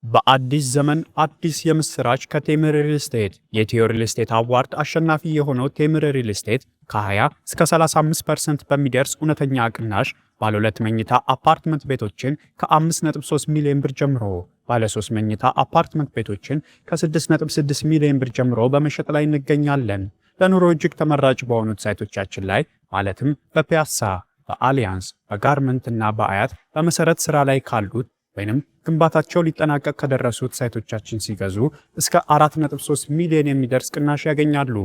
በአዲስ ዘመን አዲስ የምስራች ከቴምር ሪል ስቴት የኢትዮ ሪል ስቴት አዋርድ አሸናፊ የሆነው ቴምር ሪል ስቴት ከ20 እስከ 35% በሚደርስ እውነተኛ ቅናሽ ባለ 2 መኝታ አፓርትመንት ቤቶችን ከ5.3 ሚሊዮን ብር ጀምሮ ባለ 3 መኝታ አፓርትመንት ቤቶችን ከ6.6 ሚሊዮን ብር ጀምሮ በመሸጥ ላይ እንገኛለን። ለኑሮ እጅግ ተመራጭ በሆኑት ሳይቶቻችን ላይ ማለትም በፒያሳ፣ በአሊያንስ፣ በጋርመንት እና በአያት በመሰረት ስራ ላይ ካሉት ወይንም ግንባታቸው ሊጠናቀቅ ከደረሱት ሳይቶቻችን ሲገዙ እስከ 4.3 ሚሊዮን የሚደርስ ቅናሽ ያገኛሉ።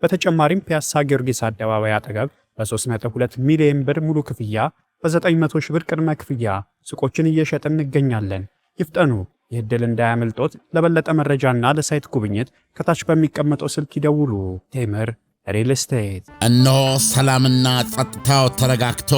በተጨማሪም ፒያሳ ጊዮርጊስ አደባባይ አጠገብ በ3.2 ሚሊዮን ብር ሙሉ ክፍያ በ900 ሺህ ብር ቅድመ ክፍያ ሱቆችን እየሸጥን እንገኛለን። ይፍጠኑ! ይህ ዕድል እንዳያመልጦት። ለበለጠ መረጃና ለሳይት ጉብኝት ከታች በሚቀመጠው ስልክ ይደውሉ። ቴምር ሪል ስቴት። እነሆ ሰላምና ጸጥታው ተረጋግቶ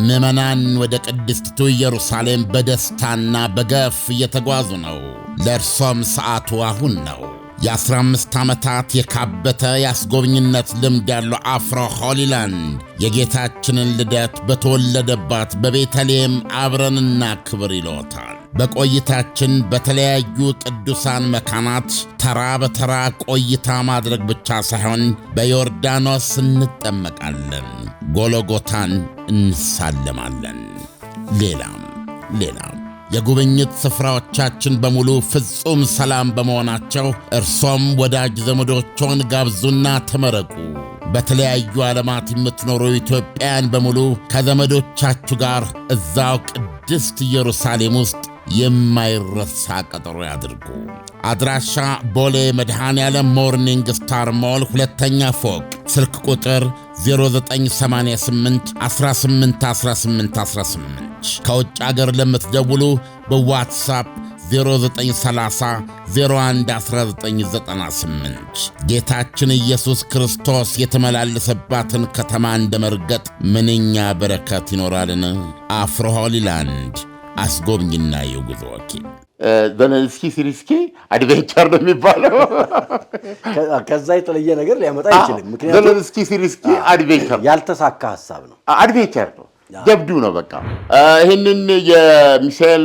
ምዕመናን ወደ ቅድስቲቱ ኢየሩሳሌም በደስታና በገፍ እየተጓዙ ነው። ለእርሶም ሰዓቱ አሁን ነው። የ15 ዓመታት የካበተ የአስጎብኝነት ልምድ ያለው አፍሮ ሆሊላንድ የጌታችንን ልደት በተወለደባት በቤተልሔም አብረንና ክብር ይሎታል። በቆይታችን በተለያዩ ቅዱሳን መካናት ተራ በተራ ቆይታ ማድረግ ብቻ ሳይሆን በዮርዳኖስ እንጠመቃለን፣ ጎሎጎታን እንሳለማለን። ሌላም የጉብኝት ስፍራዎቻችን በሙሉ ፍጹም ሰላም በመሆናቸው እርሶም ወዳጅ ዘመዶችዎን ጋብዙና ተመረቁ። በተለያዩ ዓለማት የምትኖሩ ኢትዮጵያውያን በሙሉ ከዘመዶቻችሁ ጋር እዛው ቅድስት ኢየሩሳሌም ውስጥ የማይረሳ ቀጠሮ ያድርጉ። አድራሻ ቦሌ መድኃኔዓለም ሞርኒንግ ስታር ሞል ሁለተኛ ፎቅ፣ ስልክ ቁጥር 0988 181818። ከውጭ አገር ለምትደውሉ በዋትሳፕ 0930 011998። ጌታችን ኢየሱስ ክርስቶስ የተመላለሰባትን ከተማ እንደ መርገጥ ምንኛ በረከት ይኖራልን! አፍሮ ሆሊላንድ አስጎብኝና የጉዞ ወኪል። ዘለንስኪ ሲሪስኪ አድቬንቸር ነው የሚባለው። ከዛ የተለየ ነገር ሊያመጣ አይችልም። ምክንያቱም ዘለንስኪ ሲሪስኪ አድቬንቸር ያልተሳካ ሐሳብ ነው። አድቬንቸር ነው፣ ጀብዱ ነው። በቃ ይህንን የሚሳኤል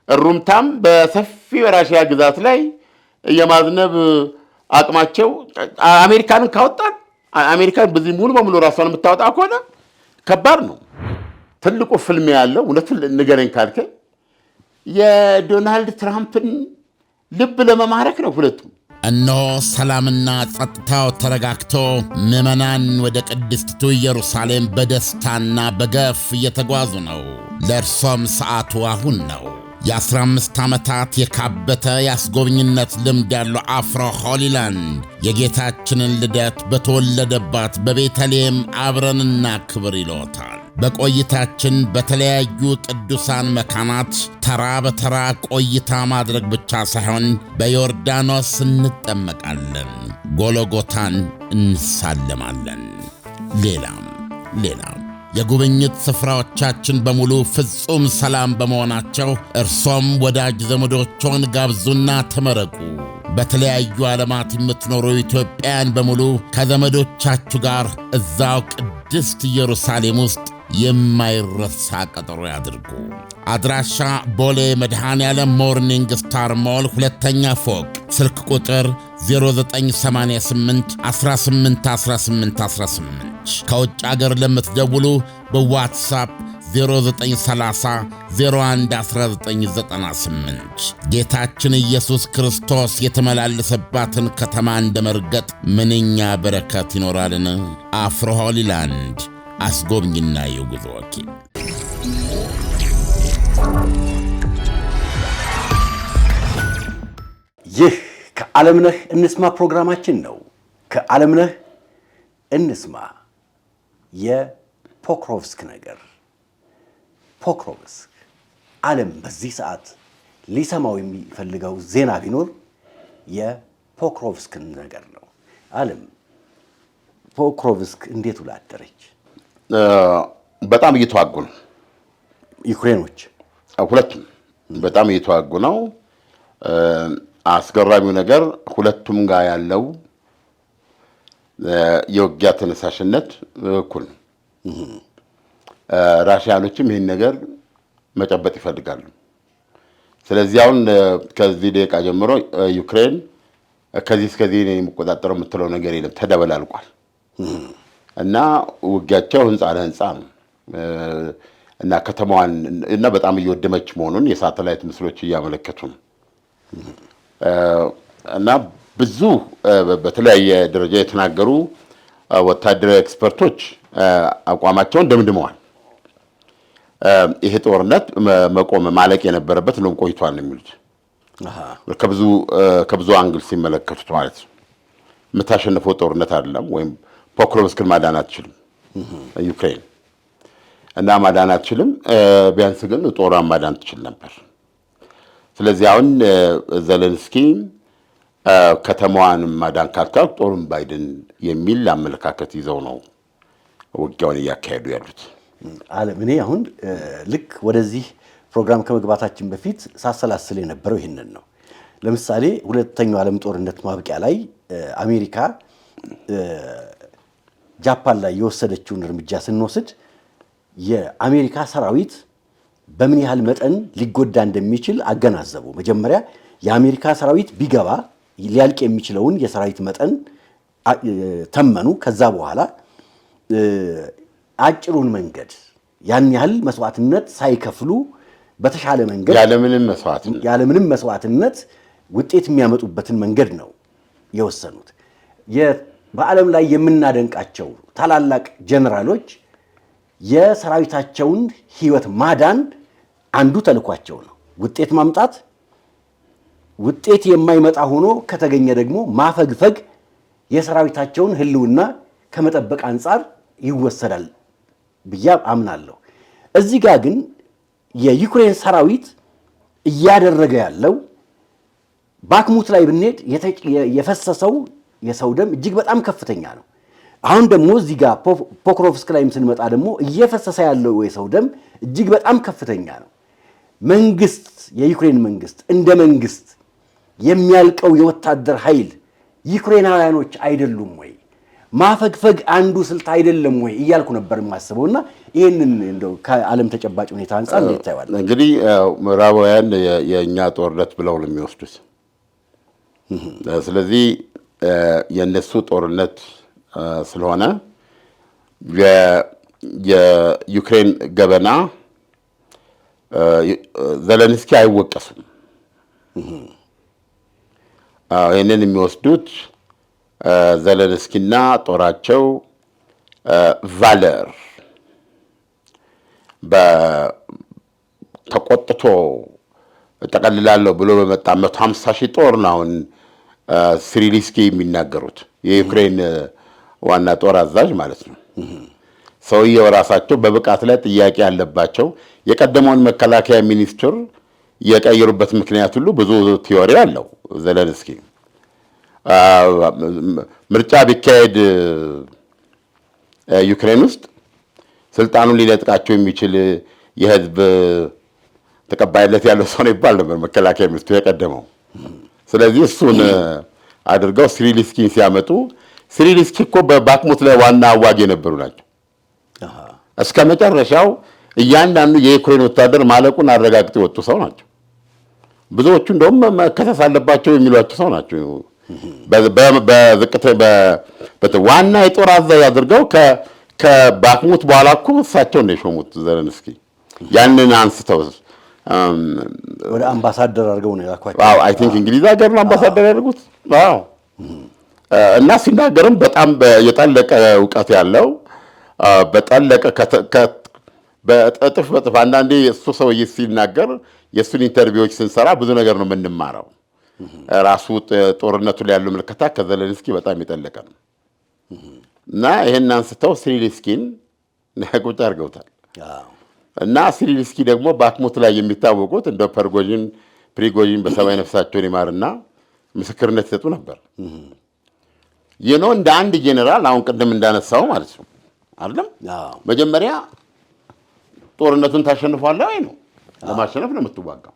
ሩምታም በሰፊ ራሽያ ግዛት ላይ የማዝነብ አቅማቸው አሜሪካንን ካወጣን አሜሪካን በዚህ ሙሉ በሙሉ ራሷን የምታወጣ ከሆነ ከባድ ነው። ትልቁ ፍልም ያለው እውነቱን ንገረኝ ካልከኝ የዶናልድ ትራምፕን ልብ ለመማረክ ነው ሁለቱም። እነሆ ሰላምና ጸጥታው ተረጋግቶ ምዕመናን ወደ ቅድስቲቱ ኢየሩሳሌም በደስታና በገፍ እየተጓዙ ነው። ለእርሶም ሰዓቱ አሁን ነው። የ15 ዓመታት የካበተ የአስጎብኝነት ልምድ ያለው አፍሮ ሆሊላንድ የጌታችንን ልደት በተወለደባት በቤተልሔም አብረንና ክብር ይሎታል። በቆይታችን በተለያዩ ቅዱሳን መካናት ተራ በተራ ቆይታ ማድረግ ብቻ ሳይሆን በዮርዳኖስ እንጠመቃለን፣ ጎሎጎታን እንሳለማለን። ሌላም የጉብኝት ስፍራዎቻችን በሙሉ ፍጹም ሰላም በመሆናቸው እርሶም ወዳጅ ዘመዶችዎን ጋብዙና ተመረቁ። በተለያዩ ዓለማት የምትኖሩ ኢትዮጵያውያን በሙሉ ከዘመዶቻችሁ ጋር እዛው ቅድስት ኢየሩሳሌም ውስጥ የማይረሳ ቀጠሮ ያድርጉ። አድራሻ ቦሌ መድኃኔዓለም ሞርኒንግ ስታር ሞል ሁለተኛ ፎቅ፣ ስልክ ቁጥር 0988 181818። ከውጭ አገር ለምትደውሉ በዋትሳፕ 0930 011998። ጌታችን ኢየሱስ ክርስቶስ የተመላለሰባትን ከተማ እንደ መርገጥ ምንኛ በረከት ይኖራልን! አፍሮ ሆሊላንድ አስጎብኝና የጉዞ ወኪል። ይህ ከዓለምነህ እንስማ ፕሮግራማችን ነው። ከዓለምነህ እንስማ የፖክሮቭስክ ነገር። ፖክሮቭስክ ዓለም በዚህ ሰዓት ሊሰማው የሚፈልገው ዜና ቢኖር የፖክሮቭስክን ነገር ነው። ዓለም ፖክሮቭስክ እንዴት ውላ አደረች? በጣም እየተዋጉ ነው ዩክሬኖች። ሁለቱም በጣም እየተዋጉ ነው። አስገራሚው ነገር ሁለቱም ጋር ያለው የውጊያ ተነሳሽነት እኩል ነው። ራሽያኖችም ይህን ነገር መጨበጥ ይፈልጋሉ። ስለዚህ አሁን ከዚህ ደቂቃ ጀምሮ ዩክሬን ከዚህ እስከዚህ የሚቆጣጠረው የምትለው ነገር የለም፣ ተደበላልቋል። እና ውጊያቸው ህንፃ ለህንፃ ነው እና ከተማዋን እና በጣም እየወደመች መሆኑን የሳተላይት ምስሎች እያመለከቱ ነው። እና ብዙ በተለያየ ደረጃ የተናገሩ ወታደራዊ ኤክስፐርቶች አቋማቸውን ደምድመዋል። ይሄ ጦርነት መቆም ማለቅ የነበረበት ነው ቆይቷል ነው የሚሉት። ከብዙ አንግል ሲመለከቱት ማለት ነው። የምታሸንፈው ጦርነት አይደለም፣ ወይም ፖክሮቭስክን ማዳን አትችልም ዩክሬን እና ማዳን አትችልም። ቢያንስ ግን ጦሯን ማዳን ትችል ነበር። ስለዚህ አሁን ዘለንስኪ ከተማዋን ማዳን ካልቻልክ ጦሩን ባይድን የሚል አመለካከት ይዘው ነው ውጊያውን እያካሄዱ ያሉት። ዓለም እኔ አሁን ልክ ወደዚህ ፕሮግራም ከመግባታችን በፊት ሳሰላስል የነበረው ይህንን ነው። ለምሳሌ ሁለተኛው ዓለም ጦርነት ማብቂያ ላይ አሜሪካ ጃፓን ላይ የወሰደችውን እርምጃ ስንወስድ የአሜሪካ ሰራዊት በምን ያህል መጠን ሊጎዳ እንደሚችል አገናዘቡ። መጀመሪያ የአሜሪካ ሰራዊት ቢገባ ሊያልቅ የሚችለውን የሰራዊት መጠን ተመኑ። ከዛ በኋላ አጭሩን መንገድ ያን ያህል መስዋዕትነት ሳይከፍሉ በተሻለ መንገድ ያለምንም መስዋዕትነት ውጤት የሚያመጡበትን መንገድ ነው የወሰኑት። በዓለም ላይ የምናደንቃቸው ታላላቅ ጀነራሎች የሰራዊታቸውን ሕይወት ማዳን አንዱ ተልኳቸው ነው። ውጤት ማምጣት፣ ውጤት የማይመጣ ሆኖ ከተገኘ ደግሞ ማፈግፈግ የሰራዊታቸውን ሕልውና ከመጠበቅ አንጻር ይወሰዳል ብዬ አምናለሁ። እዚህ ጋር ግን የዩክሬን ሰራዊት እያደረገ ያለው ባክሙት ላይ ብንሄድ የፈሰሰው የሰው ደም እጅግ በጣም ከፍተኛ ነው። አሁን ደግሞ እዚህ ጋር ፖክሮቭስክ ላይም ስንመጣ ደግሞ እየፈሰሰ ያለው የሰው ደም እጅግ በጣም ከፍተኛ ነው። መንግስት፣ የዩክሬን መንግስት እንደ መንግስት የሚያልቀው የወታደር ኃይል ዩክሬናውያኖች አይደሉም ወይ? ማፈግፈግ አንዱ ስልት አይደለም ወይ እያልኩ ነበር የማስበውና ይህንን እንደው ከዓለም ተጨባጭ ሁኔታ አንጻር እንዴት ታይዋል? እንግዲህ ምዕራባውያን የእኛ ጦርነት ብለው ነው የሚወስዱት። ስለዚህ የእነሱ ጦርነት ስለሆነ የዩክሬን ገበና ዘለንስኪ አይወቀሱም። ይህንን የሚወስዱት ዘለንስኪና ጦራቸው ቫለር ተቆጥቶ ጠቀልላለሁ ብሎ በመጣ 150 ሺህ ጦር ነው አሁን ሲሪሊስኪ የሚናገሩት፣ የዩክሬን ዋና ጦር አዛዥ ማለት ነው። ሰውየው ራሳቸው በብቃት ላይ ጥያቄ ያለባቸው፣ የቀደመውን መከላከያ ሚኒስትር የቀየሩበት ምክንያት ሁሉ ብዙ ቲዮሪ አለው። ዘለንስኪ ምርጫ ቢካሄድ ዩክሬን ውስጥ ስልጣኑን ሊነጥቃቸው የሚችል የህዝብ ተቀባይነት ያለው ሰው ነው ይባል ነበር መከላከያ ሚኒስትሩ የቀደመው። ስለዚህ እሱን አድርገው ሲሪሊስኪን ሲያመጡ፣ ሲሪሊስኪ እኮ በባክሙት ላይ ዋና አዋጊ የነበሩ ናቸው። እስከ መጨረሻው እያንዳንዱ የዩክሬን ወታደር ማለቁን አረጋግጠው የወጡ ሰው ናቸው። ብዙዎቹ እንደውም መከሰስ አለባቸው የሚሏቸው ሰው ናቸው። ዋና የጦር አዛዥ አድርገው ከባክሙት በኋላ እኮ እሳቸው ነው የሾሙት ዘለንስኪ። ያንን አንስተው ወደ አምባሳደር አድርገው ነው ያኳቸው። አይ ቲንክ እንግሊዝ ሀገር ነው አምባሳደር ያደርጉት። እና ሲናገርም በጣም የጠለቀ እውቀት ያለው በጠለቀ በእጥፍ አንዳንዴ እሱ ሰውዬ ሲናገር የእሱን ኢንተርቪዎች ስንሰራ ብዙ ነገር ነው የምንማረው። ራሱ ጦርነቱ ላይ ያለው ምልከታ ከዘለንስኪ በጣም የጠለቀ ነው እና ይሄን አንስተው ሲሪሊስኪን ቁጭ አድርገውታል። እና ሲሪሊስኪ ደግሞ ባክሙት ላይ የሚታወቁት እንደ ፕሪጎዥን በሰማይ ነፍሳቸውን ይማርና ምስክርነት ይሰጡ ነበር። ይህ ነው እንደ አንድ ጄኔራል አሁን ቅድም እንዳነሳው ማለት ነው አይደለም። መጀመሪያ ጦርነቱን ታሸንፏለህ ወይ ነው፣ ለማሸነፍ ነው የምትዋጋው።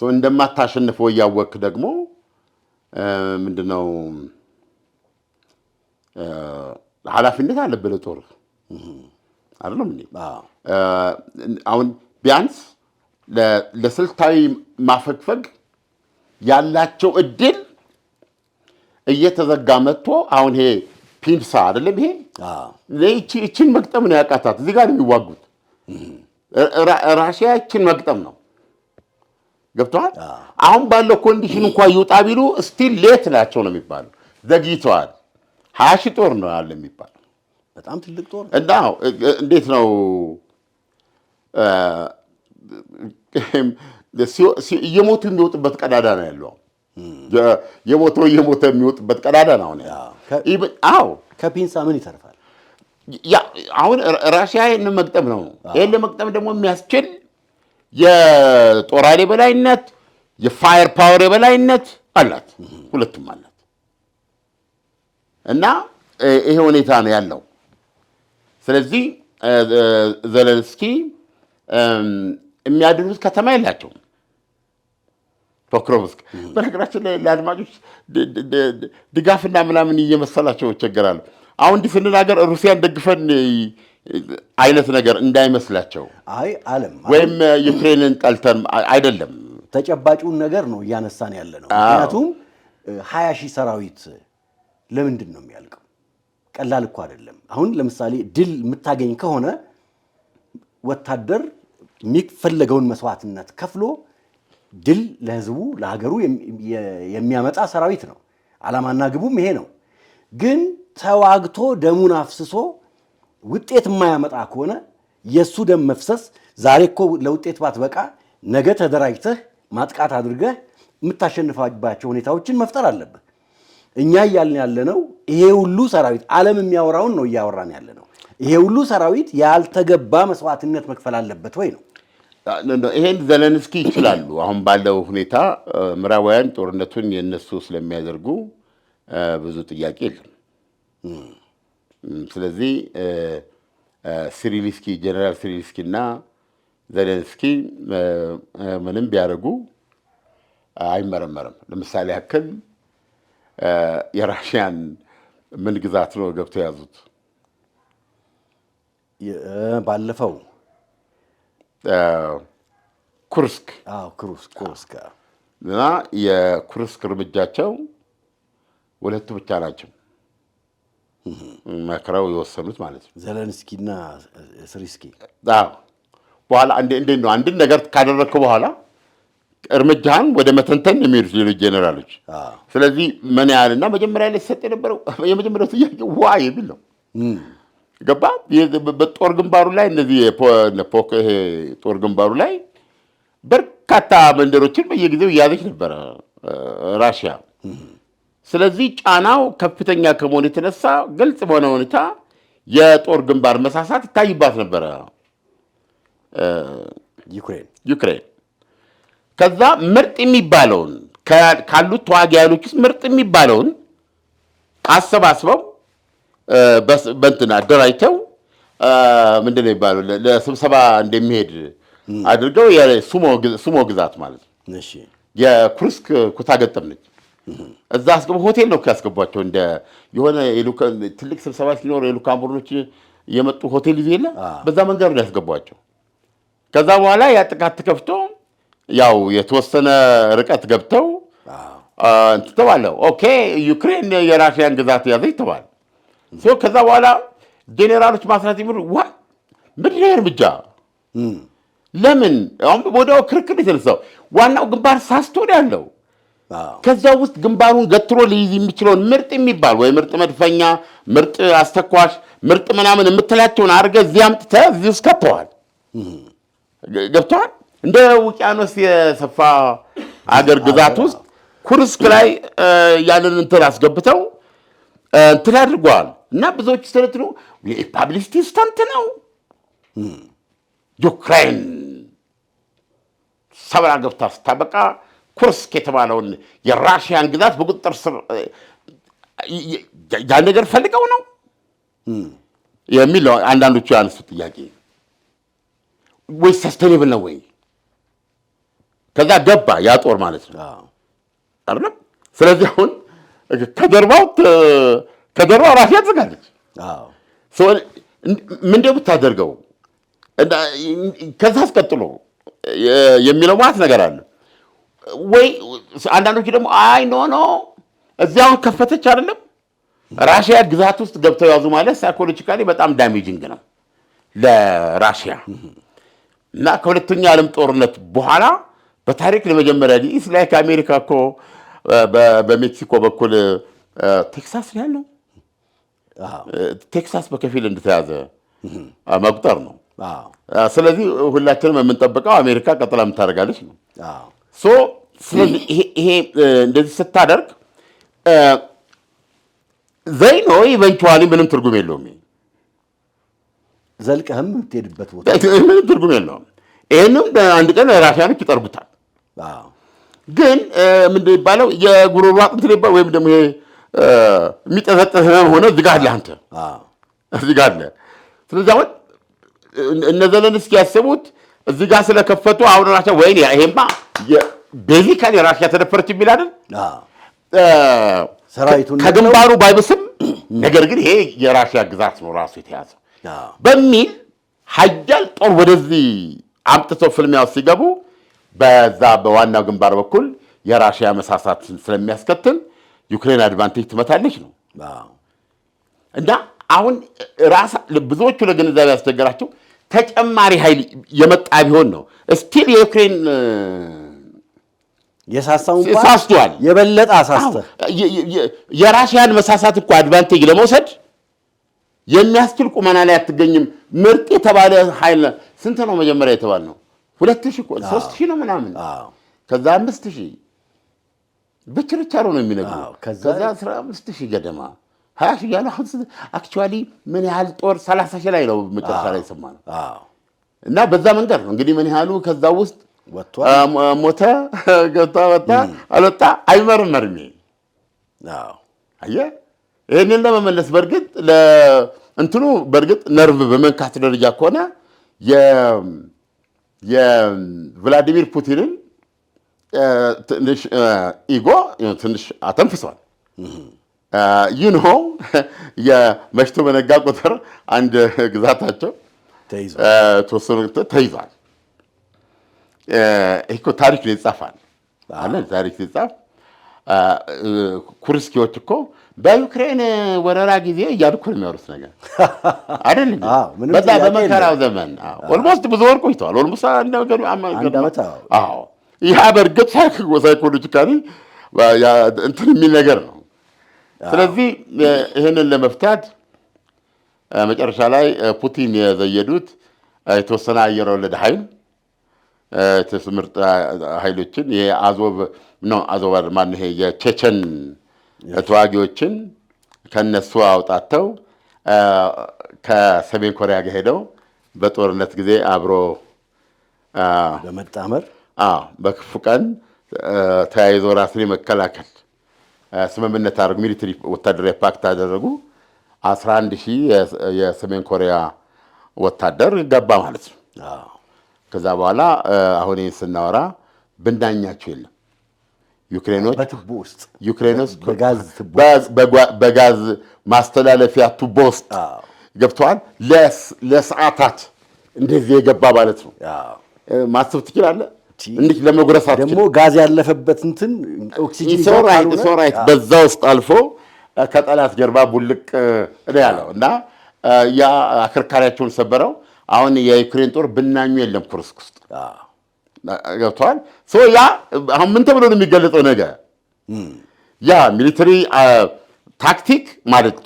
እንደማታሸንፈው እያወቅህ ደግሞ ምንድነው ኃላፊነት አለብህ ለጦርህ አይደለም እንዴ? አሁን ቢያንስ ለስልታዊ ማፈግፈግ ያላቸው እድል እየተዘጋ መጥቶ አሁን ይሄ ፒንሳ አይደለም ይሄ ይችን መግጠም ነው ያቃታት። እዚህ ጋር የሚዋጉት ራሽያ ይችን መግጠም ነው። ገብተዋል። አሁን ባለው ኮንዲሽን እንኳን ይውጣ ቢሉ ስቲል ሌት ናቸው ነው የሚባለው። ዘግይተዋል። 20 ሺህ ጦር ነው ያለ የሚባለው። በጣም ትልቅ ጦር እና እንዴት ነው እየሞቱ የሚወጡበት ቀዳዳ ነው ያለው። እየሞተ የሚወጡበት ቀዳዳ ነው አሁን። ከፒንሳ ምን ይተርፋል? አሁን ራሽያ ይህን መግጠም ነው። ይህን ለመግጠም ደግሞ የሚያስችል የጦር ኃይል የበላይነት፣ የፋየር ፓወር የበላይነት አላት። ሁለቱም አላት። እና ይሄ ሁኔታ ነው ያለው። ስለዚህ ዘለንስኪ የሚያድኑት ከተማ የላቸውም። ፖክሮቭስክ በነገራችን ላይ ለአድማጮች ድጋፍና ምናምን እየመሰላቸው ይቸገራሉ። አሁን እንዲህ ስንናገር ሩሲያን ደግፈን አይነት ነገር እንዳይመስላቸው። አይ ዓለም ወይም ዩክሬንን ጠልተን አይደለም። ተጨባጩን ነገር ነው እያነሳን ያለ ነው። ምክንያቱም 20 ሺህ ሰራዊት ለምንድን ነው የሚያልቀው? ቀላል እኮ አይደለም። አሁን ለምሳሌ ድል የምታገኝ ከሆነ ወታደር የሚፈለገውን መስዋዕትነት ከፍሎ ድል ለህዝቡ ለሀገሩ የሚያመጣ ሰራዊት ነው። ዓላማና ግቡም ይሄ ነው። ግን ተዋግቶ ደሙን አፍስሶ ውጤት የማያመጣ ከሆነ የሱ ደም መፍሰስ ዛሬ እኮ ለውጤት ባትበቃ ነገ ተደራጅተህ ማጥቃት አድርገህ የምታሸንፋባቸው ሁኔታዎችን መፍጠር አለብህ። እኛ እያልን ያለነው ይሄ ሁሉ ሰራዊት ዓለም የሚያወራውን ነው እያወራን ያለነው። ይሄ ሁሉ ሰራዊት ያልተገባ መስዋዕትነት መክፈል አለበት ወይ ነው። ይሄን ዘለንስኪ ይችላሉ። አሁን ባለው ሁኔታ ምዕራባውያን ጦርነቱን የነሱ ስለሚያደርጉ ብዙ ጥያቄ የለም። ስለዚህ ሲሪሊስኪ ጀነራል ሲሪሊስኪ እና ዘለንስኪ ምንም ቢያደርጉ አይመረመርም። ለምሳሌ ያክል የራሽያን ምን ግዛት ነው ገብተው ያዙት? ባለፈው ኩርስክ እና የኩርስክ እርምጃቸው ሁለቱ ብቻ ናቸው መክረው የወሰኑት ማለት ነው። ዘለንስኪና ስሪስኪ በኋላ እንዴት ነው አንድን ነገር ካደረግከው በኋላ እርምጃህን ወደ መተንተን የሚሄዱት ሌሎች ጄኔራሎች። ስለዚህ ምን ያህልና መጀመሪያ ላይ ሲሰጥ የነበረው የመጀመሪያው ጥያቄ ዋ የሚል ነው። ገባ በጦር ግንባሩ ላይ እነዚህ ጦር ግንባሩ ላይ በርካታ መንደሮችን በየጊዜው እያዘች ነበረ ራሽያ። ስለዚህ ጫናው ከፍተኛ ከመሆኑ የተነሳ ግልጽ በሆነ ሁኔታ የጦር ግንባር መሳሳት ይታይባት ነበረ ዩክሬን። ከዛ ምርጥ የሚባለውን ካሉት ተዋጊ ኃይሎች ውስጥ ምርጥ የሚባለውን አሰባስበው በእንትና አደራጅተው ምንድን ነው የሚባለው ለስብሰባ እንደሚሄድ አድርገው የሱሞ ግዛት ማለት ነው። የኩርስክ ኩታ ገጠም ነች። እዛ ሆቴል ነው ያስገቧቸው። እንደ የሆነ ትልቅ ስብሰባ ሲኖር የልኡካን ቡድኖች የመጡ ሆቴል ይዞ የለ በዛ መንገድ ነው ያስገቧቸው። ከዛ በኋላ ያ ጥቃት ተከፍቶ ያው የተወሰነ ርቀት ገብተው ተባለ። ኦኬ ዩክሬን የራሽያን ግዛት ያዘች ተባለ። ከዛ በኋላ ጄኔራሎች ማስራት ይምሩ ምንድን ነው እርምጃ ለምን አሁን ወዲያው ክርክር የተነሳው ዋናው ግንባር ሳስቶ ያለው ከዛ ውስጥ ግንባሩን ገትሮ ሊይዝ የሚችለውን ምርጥ የሚባል ወይ ምርጥ መድፈኛ፣ ምርጥ አስተኳሽ፣ ምርጥ ምናምን የምትላቸውን አድርገህ እዚህ አምጥተህ እዚህ ውስጥ ከተዋል። ገብተዋል። እንደ ውቅያኖስ የሰፋ አገር ግዛት ውስጥ ኩርስክ ላይ ያንን እንትን አስገብተው እንትን አድርገዋል። እና ብዙዎች ስለትኑ የፓብሊሲቲ ስታንት ነው። ዩክሬን ሰብራ ገብታ ስታበቃ ኩርስክ የተባለውን የራሽያን ግዛት በቁጥጥር ስር ያን ነገር ፈልገው ነው የሚል አንዳንዶቹ ያነሱት ጥያቄ ወይ ሰስቴኔብል ነው ወይ? ከዛ ገባ ያ ጦር ማለት ነው አይደል? ስለዚህ አሁን ከጀርባው ራሽያ ትዘጋለች። ምንድን ነው የምታደርገው? ከዛ አስቀጥሎ የሚለው ማለት ነገር አለ ወይ? አንዳንዶቹ ደግሞ አይ ኖ እዚያውን ከፈተች አይደለም ራሽያ ግዛት ውስጥ ገብተው ያዙ ማለት ሳይኮሎጂካሊ በጣም ዳሜጂንግ ነው ለራሽያ እና ከሁለተኛው ዓለም ጦርነት በኋላ በታሪክ ለመጀመሪያ ጊዜ ላይ ከአሜሪካ እኮ በሜክሲኮ በኩል ቴክሳስ ነው ያለው። ቴክሳስ በከፊል እንደተያዘ መቁጠር ነው። ስለዚህ ሁላችንም የምንጠብቀው አሜሪካ ቀጥላ የምታደርጋለች ነው። ስለዚህ ይሄ እንደዚህ ስታደርግ ዘይኖ ኢቨንቹዋሊ ምንም ትርጉም የለውም። ዘልቀህም የምትሄድበት ቦታ ምንም ትርጉም የለውም። ይህንም አንድ ቀን ራሽያኖች ይጠርጉታል። ግን ምንድን የሚባለው የጉሮሮ አጥንት ሊባል ወይም ደግሞ ይሄ የሚጠዘጥዝ ህመም ሆነ እዚህ ጋር አለ አንተ እዚህ ጋር አለ። ስለዚህ አሁን እነ ዘለንስኪ ያሰቡት እዚህ ጋር ስለከፈቱ አሁን ራሽያ ወይኔ ይሄማ ቤዚካሊ ራሽያ ተደፈረች የሚል አይደል ሰራዊቱን ከግንባሩ ባይብስም ነገር ግን ይሄ የራሽያ ግዛት ነው ራሱ የተያዘው በሚል ሀያል ጦር ወደዚህ አምጥተው ፍልሚያው ሲገቡ በዛ በዋናው ግንባር በኩል የራሽያ መሳሳት ስለሚያስከትል ዩክሬን አድቫንቴጅ ትመታለች ነው እና አሁን ብዙዎቹ ለግንዛቤ ያስቸገራቸው ተጨማሪ ኃይል የመጣ ቢሆን ነው ስቲል የዩክሬን የሳሳውን ሳስቷል የበለጠ አሳስተ የራሽያን መሳሳት እኮ አድቫንቴጅ ለመውሰድ የሚያስችል ቁመና ላይ አትገኝም። ምርጥ የተባለ ኃይል ስንት ነው መጀመሪያ የተባለ ነው 2000 እኮ 3000 ነው ምናምን ከዛ 5000 በችርቻሮ ነው የሚነግረው ከዛ 15000 ገደማ 20000 ያለው አክቹአሊ ምን ያህል ጦር 30000 ላይ ነው መጨረሻ ላይ ሰማነው እና በዛ መንገድ ነው እንግዲህ ምን ያህሉ ከዛ ውስጥ ሞተ ገታ ወጣ አለጣ አይመረመርም። አየህ ይሄንን ለመመለስ በርግጥ ለእንትኑ በርግጥ ነርቭ በመንካት ደረጃ ከሆነ የቭላዲሚር ፑቲንን ትንሽ ኢጎ ትንሽ አተንፍሷል። የመሽቶ በነጋ ቁጥር አንድ ግዛታቸው ተይዟል። እኮ ታሪክ ላይ ይጻፋል አለ ታሪክ ሲጻፍ ኩርስኪዎች እኮ በዩክሬን ወረራ ጊዜ እያሉ እኮ ነው የሚያወሩት ነገር አይደል? በዛ በመከራው ዘመን ኦልሞስት ብዙ ወር ቆይተዋል። ኦልሞስት አንድ ዓመት ይህ በእርግጥ ሳይኮሎጂካሊ እንትን የሚል ነገር ነው። ስለዚህ ይህንን ለመፍታት መጨረሻ ላይ ፑቲን የዘየዱት የተወሰነ አየር ወለድ ኃይል ምርጥ ኃይሎችን የአዞቭ ማን ይሄ የቼቸን ተዋጊዎችን ከነሱ አውጣተው ከሰሜን ኮሪያ ጋር ሄደው በጦርነት ጊዜ አብሮ በመጣመር በክፉ ቀን ተያይዞ ራስን የመከላከል ስምምነት አደረጉ። ሚሊተሪ ወታደራዊ ፓክት አደረጉ። 11000 የሰሜን ኮሪያ ወታደር ገባ ማለት ነው። ከዛ በኋላ አሁን ይህን ስናወራ ብናኛቸው የለም ዩክሬኖች በቱቦ ውስጥ በጋዝ ማስተላለፊያ ቱቦ ውስጥ ገብተዋል። ለሰዓታት እንደዚህ የገባ ማለት ነው። ማሰብ ትችላለህ። እንዴት ለመጉረሳት ደግሞ ጋዝ ያለፈበት እንትን ኦክሲጅን ሶራይት በዛ ውስጥ አልፎ ከጠላት ጀርባ ቡልቅ ያለው እና ያ አከርካሪያቸውን ሰበረው። አሁን የዩክሬን ጦር ብናኙ የለም ኩርስክ ውስጥ ገብቷል። ያ አሁን ምን ተብሎ ነው የሚገለጸው ነገር? ያ ሚሊተሪ ታክቲክ ማለት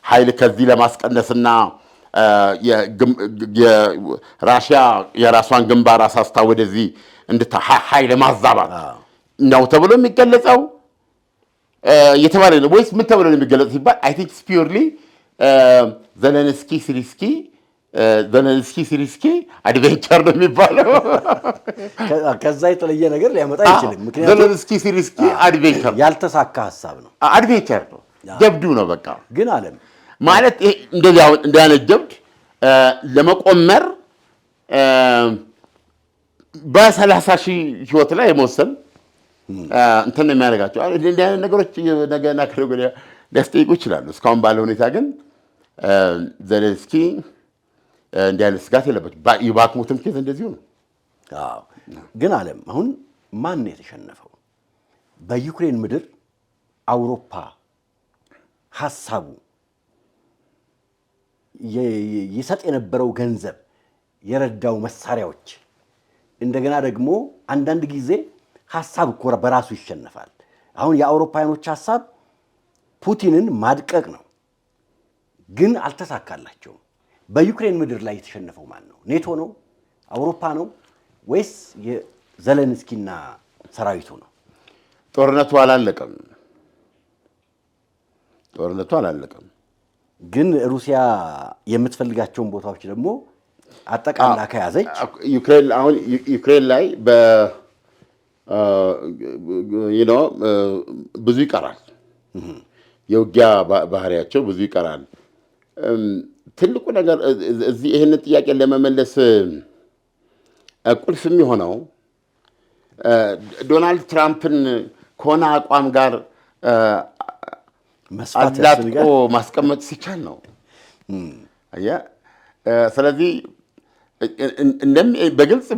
ኃይል ከዚህ ለማስቀነስና ራሽያ የራሷን ግንባር አሳስታ ወደዚህ ኃይል ማዛባት ነው ተብሎ የሚገለጸው የተባለ ነው ወይስ ምን ተብሎ ነው የሚገለጸው ሲባል አይ ቲንክ ፒውርሊ ዘለንስኪ ሲሪስኪ አድቬንቸር ነው የሚባለው። ከዛ የተለየ ነገር ሊያመጣ አይችልም። ምክንያቱም ዘለንስኪ ሲሪስኪ አድቬንቸር ያልተሳካ ሐሳብ ነው። አድቬንቸር ነው፣ ጀብዱ ነው። በቃ ግን ዓለም ማለት እንደዚህ አሁን እንዳያነት ጀብድ ለመቆመር በ30,000 ህይወት ላይ የመወሰን እንትን ነው የሚያደርጋቸው። እንዲህ አይነት ነገሮች ነገና ከነገ ወዲያ ሊያስጠይቁ ይችላሉ። እስካሁን ባለ ሁኔታ ግን ዘለንስኪ እንዲህ አይነት ስጋት የለበትም። የባክሙትም ኬዝ እንደዚሁ ነው። ግን ዓለም አሁን ማን ነው የተሸነፈው? በዩክሬን ምድር አውሮፓ ሐሳቡ ይሰጥ የነበረው ገንዘብ የረዳው መሳሪያዎች እንደገና ደግሞ አንዳንድ ጊዜ ሐሳብ እኮ በራሱ ይሸነፋል። አሁን የአውሮፓውያኖች ሐሳብ ፑቲንን ማድቀቅ ነው፣ ግን አልተሳካላቸውም። በዩክሬን ምድር ላይ የተሸነፈው ማን ነው? ኔቶ ነው? አውሮፓ ነው? ወይስ የዘለንስኪና ሰራዊቱ ነው? ጦርነቱ አላለቀም። ግን ሩሲያ የምትፈልጋቸውን ቦታዎች ደግሞ አጠቃላ ከያዘች ዩክሬን ላይ ብዙ ይቀራል። የውጊያ ባህሪያቸው ብዙ ይቀራል። ትልቁ ነገር እዚህ ይህንን ጥያቄ ለመመለስ ቁልፍ የሚሆነው ዶናልድ ትራምፕን ከሆነ አቋም ጋር አላጥቆ ማስቀመጥ ሲቻል ነው። ስለዚህ በግልጽ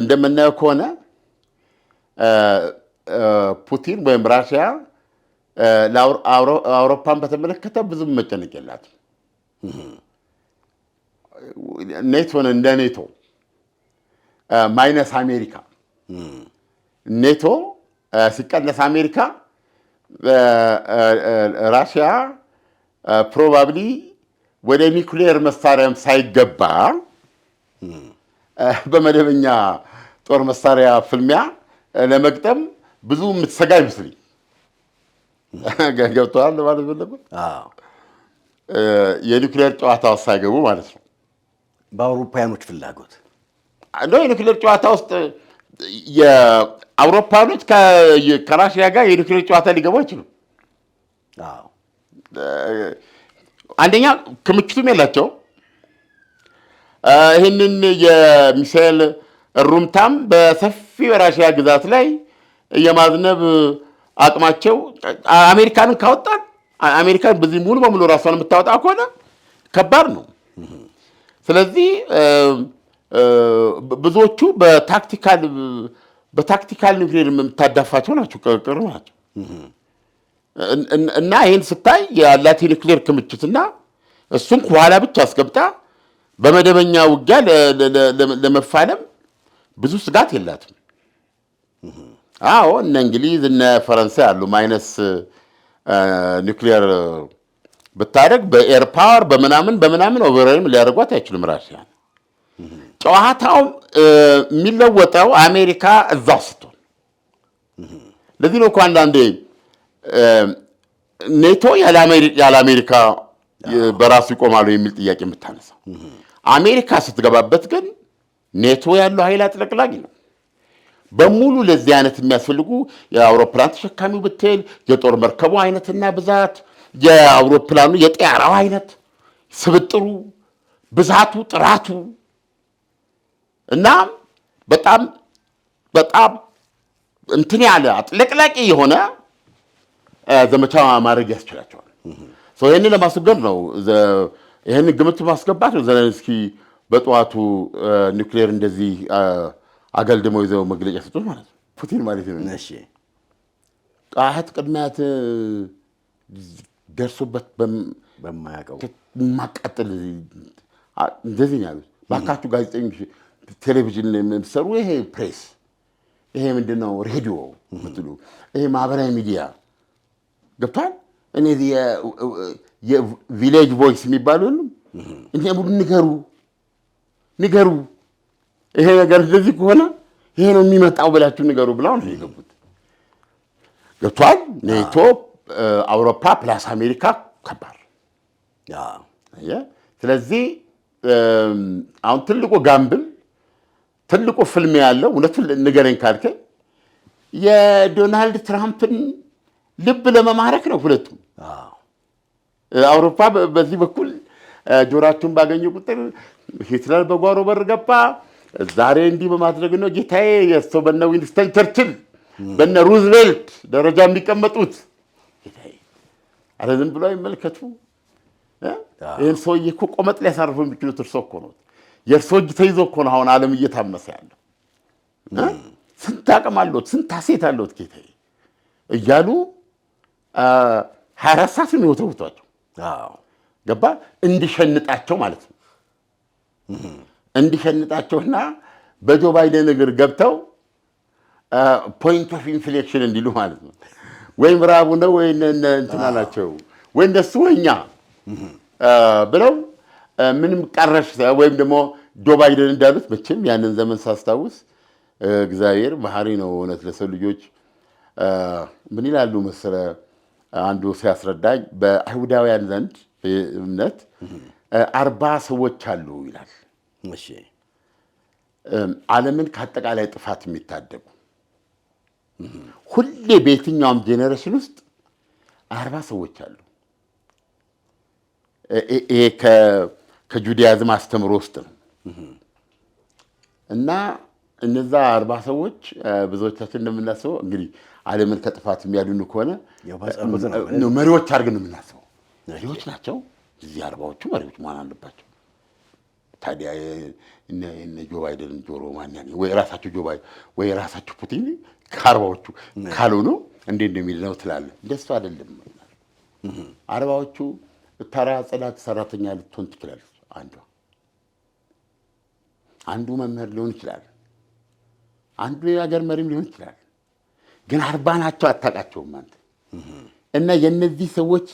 እንደምናየው ከሆነ ፑቲን ወይም ራሽያ አውሮፓን በተመለከተ ብዙም መጨነቅ የላትም። ኔቶን እንደ ኔቶ ማይነስ አሜሪካ፣ ኔቶ ሲቀነስ አሜሪካ፣ ራሽያ ፕሮባብሊ ወደ ኒውክሌር መሳሪያም ሳይገባ በመደበኛ ጦር መሳሪያ ፍልሚያ ለመግጠም ብዙ የምትሰጋ ይመስልኝ። ገብተዋል ማለት ፈለጉ። የኒውክሌር ጨዋታ ውስጥ ሳይገቡ ማለት ነው። በአውሮፓውያኖች ፍላጎት የኒውክሌር ጨዋታ ውስጥ የአውሮፓኖች ከራሽያ ጋር የኒውክሌር ጨዋታ ሊገቡ አይችሉም። አንደኛ ክምችቱም የላቸው። ይህንን የሚሳኤል ሩምታም በሰፊ የራሽያ ግዛት ላይ የማዝነብ አቅማቸው አሜሪካንን ካወጣን አሜሪካን በዚህ ሙሉ በሙሉ ራሷን የምታወጣ ከሆነ ከባድ ነው። ስለዚህ ብዙዎቹ በታክቲካል ኒውክሌር የምታዳፋቸው ናቸው፣ ቅርብ ናቸው። እና ይህን ስታይ ያላት ኒውክሌር ክምችትና እሱን ከኋላ ብቻ አስገብታ በመደበኛ ውጊያ ለመፋለም ብዙ ስጋት የላትም። እነ እንግሊዝ እነ ፈረንሳይ አሉ። ማይነስ ኒውክሌር ብታደርግ በኤር ፓወር በምናምን ኦቨርዌልም ሊያደርጓት አይችሉም ራሽያን። ጨዋታው የሚለወጠው አሜሪካ እዛው ስትሆን። ለዚህ ነው እኮ አንዳንዴ ኔቶ ያለ አሜሪካ በራሱ ይቆማሉ የሚል ጥያቄ የምታነሳው። አሜሪካ ስትገባበት ግን ኔቶ ያለው ኃይል አጥለቅላቂ ነው። በሙሉ ለዚህ አይነት የሚያስፈልጉ የአውሮፕላን ተሸካሚው ብትል የጦር መርከቡ አይነትና ብዛት፣ የአውሮፕላኑ የጠያራው አይነት ስብጥሩ፣ ብዛቱ፣ ጥራቱ እና በጣም እንትን ያለ አጥለቅላቂ የሆነ ዘመቻ ማድረግ ያስችላቸዋል። ይህንን ለማስወገድ ነው፣ ይህንን ግምት ማስገባት ነው ዘለንስኪ በጠዋቱ ኒውክሌር እንደዚህ አገልድመው ይዘው መግለጫ ሰጡት ማለት ነው። ፑቲን ማለት ነው። ቃሀት ቅድሚያት ደርሶበት በማያውቀው ማቃጠል እንደዚህ ነው ያሉት። ባካችሁ ጋዜጠኞች፣ ቴሌቪዥን የምትሰሩ ይሄ ፕሬስ፣ ይሄ ምንድነው ሬዲዮ ምትሉ፣ ይሄ ማህበራዊ ሚዲያ ገብቷል። እነዚህ የቪሌጅ ቮይስ የሚባሉ እኛ ሙሉ ንገሩ ይሄ ነገር እንደዚህ ከሆነ ይሄ ነው የሚመጣው ብላችሁ ንገሩ ብለው ነው የገቡት። ገብቷል። ኔቶ፣ አውሮፓ ፕላስ አሜሪካ ከባድ። ስለዚህ አሁን ትልቁ ጋምብል ትልቁ ፍልም ያለው እውነቱን ንገረኝ ካልከኝ የዶናልድ ትራምፕን ልብ ለመማረክ ነው ሁለቱም። አውሮፓ በዚህ በኩል ጆሮአቸውን ባገኙ ቁጥር ሂትለር በጓሮ በር ገባ፣ ዛሬ እንዲህ በማድረግ ነው ጌታዬ የሰው በነ ዊንስተን ቸርችል በነ ሩዝቬልት ደረጃ የሚቀመጡት ጌታዬ። አረ ዝም ብሎ ይመልከቱ። ይህን ሰውዬ እኮ ቆመጥ ሊያሳርፉ የሚችሉት እርሶ እኮ ነው። የእርሶ እጅ ተይዞ እኮ ነው አሁን ዓለም እየታመሰ ያለው። ስንት አቅም አለዎት፣ ስንት ሐሴት አለዎት ጌታዬ እያሉ 24 ሰዓት ነው የሚወተውቷቸው። ገባ እንዲሸንጣቸው ማለት ነው። እንዲሸንጣቸውና በጆ ባይደን እግር ገብተው ፖይንት ኦፍ ኢንፍሌክሽን እንዲሉ ማለት ነው። ወይ ምዕራቡ ነው ወይ እንትና ናቸው ወይ እነሱ ወይ እኛ ብለው ምንም ቀረሽ ወይም ደግሞ ጆ ባይደን እንዳሉት መቼም ያንን ዘመን ሳስታውስ እግዚአብሔር መሐሪ ነው እውነት ለሰው ልጆች ምን ይላሉ መሰለህ አንዱ ሲያስረዳኝ በአይሁዳውያን ዘንድ እምነት 40 ሰዎች አሉ ይላል። እሺ ዓለምን ከአጠቃላይ ጥፋት የሚታደጉ ሁሌ በየትኛውም ጄኔሬሽን ውስጥ 40 ሰዎች አሉ። ይሄ ከጁዳይዝም አስተምሮ ውስጥ ነው እና እነዛ 40 ሰዎች ብዙዎቻችን እንደምናስበው እንግዲህ ዓለምን ከጥፋት የሚያድኑ ከሆነ መሪዎች አድርገን ነው የምናስበው። መሪዎች ናቸው እዚህ 40ዎቹ መሪዎች መሆን አለባቸው። ታዲያ እነ ጆ ባይደን ጆሮ ማን ያኔ ወይ ራሳቸው ጆ ባይደን ወይ ራሳቸው ፑቲን ከ40ዎቹ ካልሆኑ እንዴት እንደሚል ነው ትላለህ። እንደሱ አይደለም። 40ዎቹ ተራ ጽዳት ሰራተኛ ልትሆን ትችላለች። አንዱ መምህር ሊሆን ይችላል፣ አንዱ የሀገር መሪም ሊሆን ይችላል። ግን 40 ናቸው አታውቃቸውም አንተ። እና የነዚህ ሰዎች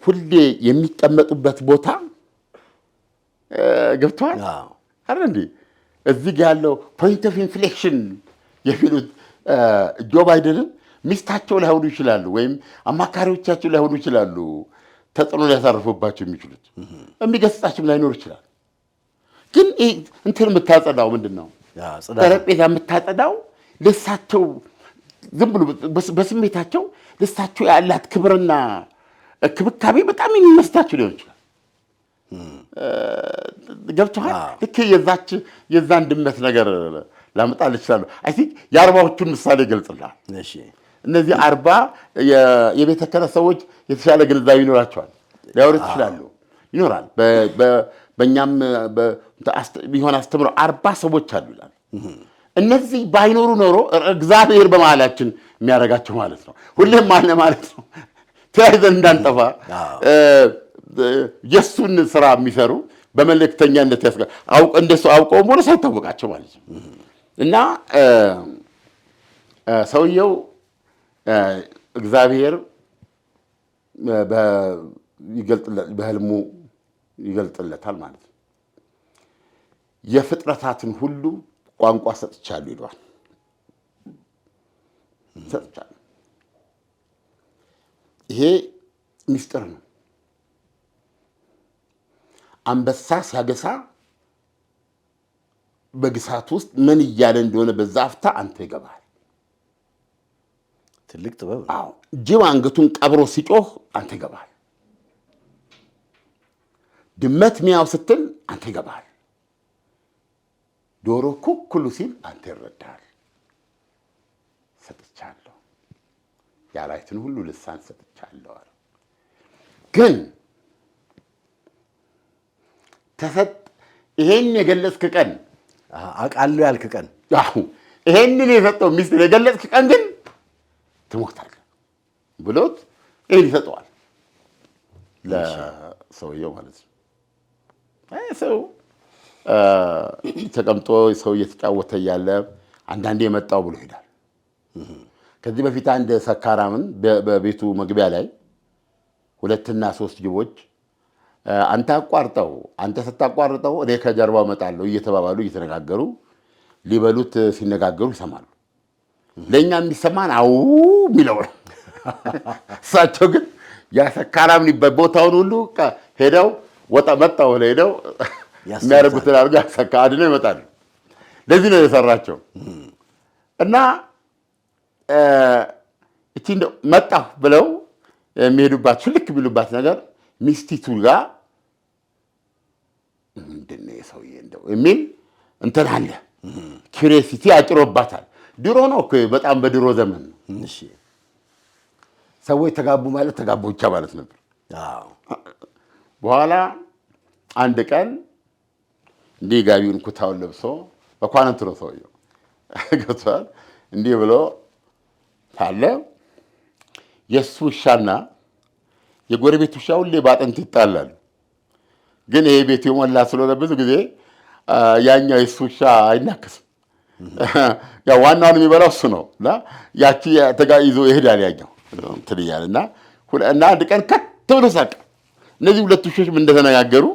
ሁሌ የሚቀመጡበት ቦታ ገብተዋል አይደል እንዴ? እዚህ ጋር ያለው ፖይንት ኦፍ ኢንፍሌክሽን የሚሉት ጆ ባይደንን ሚስታቸው ላይሆኑ ይችላሉ፣ ወይም አማካሪዎቻቸው ላይሆኑ ይችላሉ። ተጽዕኖ ሊያሳርፉባቸው የሚችሉት የሚገስጻቸውም ላይኖር ይችላል። ግን እንትን የምታጸዳው ምንድን ነው? ጠረጴዛ የምታጸዳው ለሳቸው ዝም ብሎ በስሜታቸው ለሳቸው ያላት ክብርና ክብካቤ በጣም የሚመስጣቸው ሊሆን ይችላል። ገብቶሃል? ልክ የዛን ድመት ነገር ላመጣል ይችላሉ። አይ ቲንክ የ40ዎቹን ምሳሌ ገልጽልሃል። እነዚህ 40 የቤተ ክህነት ሰዎች የተሻለ ግንዛቤ ይኖራቸዋል፣ ሊያወሩት ይችላሉ፣ ይኖራል። በእኛም ቢሆን አስተምሮ 40 ሰዎች አሉ ይላል። እነዚህ ባይኖሩ ኖሮ እግዚአብሔር በመሃላችን የሚያደርጋቸው ማለት ነው። ሁሌም አለ ማለት ነው። ተያይዘን እንዳንጠፋ የእሱን ስራ የሚሰሩ በመልእክተኛነት እንደሱ አውቀው ሆነ ሳይታወቃቸው ማለት ነው። እና ሰውየው እግዚአብሔር በህልሙ ይገልጥለታል ማለት ነው። የፍጥረታትን ሁሉ ቋንቋ ሰጥቻለሁ ይለዋል። ሰጥቻለሁ። ይሄ ምስጢር ነው። አንበሳ ሲያገሳ በግሳት ውስጥ ምን እያለ እንደሆነ በዛ አፍታ አንተ ይገባል። ትልቅ ጥበብ። አዎ፣ ጅብ አንገቱን ቀብሮ ሲጮህ አንተ ይገባል። ድመት ሚያው ስትል አንተ ይገባል። ዶሮ ኩኩሉ ሲል አንተ ይረዳል። ሰጥቻለሁ፣ ያላይትን ሁሉ ልሳን ሰጥቻለሁ። ግን ተሰጥ ይሄን የገለጽክ ቀን አውቃለሁ ያልክ ቀን ይሄንን የሰጠው ሚስጥር የገለጽክ ቀን ግን ትሞታለህ ብሎት ይሄን ይሰጠዋል ለሰውየው ማለት ነው። ሰው ተቀምጦ ሰው እየተጫወተ እያለ አንዳንዴ የመጣው ብሎ ይሄዳል። ከዚህ በፊት አንድ ሰካራምን በቤቱ መግቢያ ላይ 2 እና 3 ጅቦች አንተ ስታቋርጠው እኔ ከጀርባው እመጣለሁ እየተባባሉ እየተነጋገሩ ሊበሉት ሲነጋገሩ ይሰማሉ። ለእኛ የሚሰማን አው የሚለው ነው። እሳቸው ግን ያ ሰካራም ቦታውን ሁሉ ሄደው መጣው ሄደው የሚያደርጉትን አድርገው አድነው ይመጣሉ። ለዚህ ነው የሰራቸው። እና እቺ እንደው መጣሁ ብለው የሚሄዱባት ሽልክ የሚሉባት ነገር ሚስቲቱ ጋር ምንድን ነው የሰውዬ እንደው የሚል እንትን አለ። ኪሪዮሲቲ አጭሮባታል። ድሮ ነው እኮ በጣም በድሮ ዘመን ነው። እሺ ሰዎች ተጋቡ ማለት ተጋቡ ብቻ ማለት ነበር። በኋላ አንድ ቀን እንዲህ ጋቢውን ኩታውን ለብሶ መኳንንት ነው ሰውየው። ገብቶሃል? እንዲህ ብሎ ታለ የእሱ ውሻና የጎረቤት ውሻ ሁሌ ባጥንት ይጣላሉ። ግን ይሄ ቤት የሞላ ስለሆነ ብዙ ጊዜ ያኛው የእሱ ውሻ አይናከስም። ያው ዋናውን የሚበላው እሱ ነው እና ያቺ ተጋይዞ ይሄዳል ያኛው እንትን እያለ እና አንድ ቀን ከት ብሎ ሳቀ። እነዚህ ሁለት ውሾች ምን እንደተነጋገሩ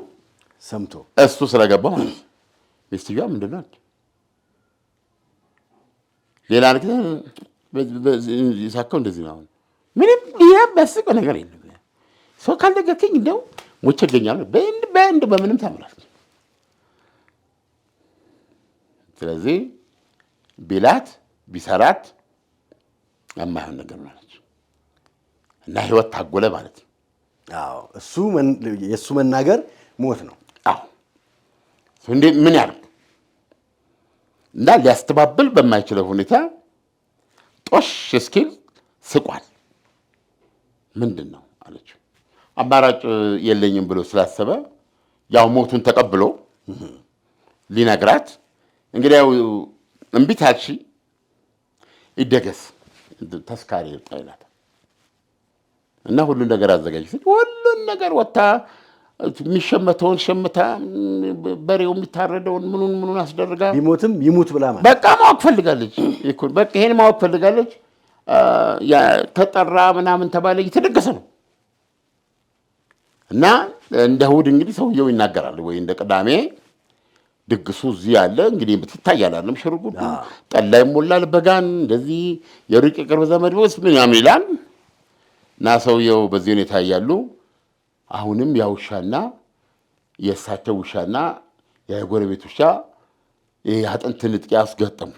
ሰምቶ እሱ ስለገባ ማለት ነው። ሚስትየዋ ምንድን ነው ሌላ ነገር ሳከው እንደዚህ ነው። ምንም የሚያስቀው ነገር የለም። ሰው ካልነገርከኝ እንደው ሞቼ እገኛለሁ በምንም ታምራት። ስለዚህ ቢላት ቢሰራት የማይሆን ነገር ማለት እና ህይወት ታጎለ ማለት ነው። የእሱ መናገር ሞት ነው። እንዴት ምን ያደርግ እና ሊያስተባብል በማይችለው ሁኔታ ጦሽ እስኪል ስቋል። ምንድን ነው አለችው። አማራጭ የለኝም ብሎ ስላሰበ ያው ሞቱን ተቀብሎ ሊነግራት እንግዲህ ያው እምቢ ታልሽ ይደገስ ተስካሪ ይርጣ ይላታል እና ሁሉን ነገር አዘጋጅ። ሁሉን ነገር ወጣ የሚሸመተውን ሸምታ በሬው የሚታረደውን ምኑን አስደርጋ ቢሞትም ይሙት ብላ ማለት በቃ ማወቅ ፈልጋለች። በቃ ይሄን ማወቅ ፈልጋለች። ተጠራ ምናምን ተባለ፣ እየተደገሰ ነው እና እንደ እሑድ እንግዲህ ሰውየው ይናገራል ወይ እንደ ቅዳሜ ድግሱ እዚህ ያለ እንግዲህ ትታያል አይደለም። ሽርጉዱ ጠላ ይሞላል በጋን እንደዚህ የሩቅ የቅርብ ዘመድ ወስ ምናምን ይላል እና ሰውየው በዚህ ሁኔታ ያያሉ። አሁንም ያውሻና የእሳቸው ውሻና የጎረቤት ውሻ አጥንት ንጥቂያ አስገጠሙ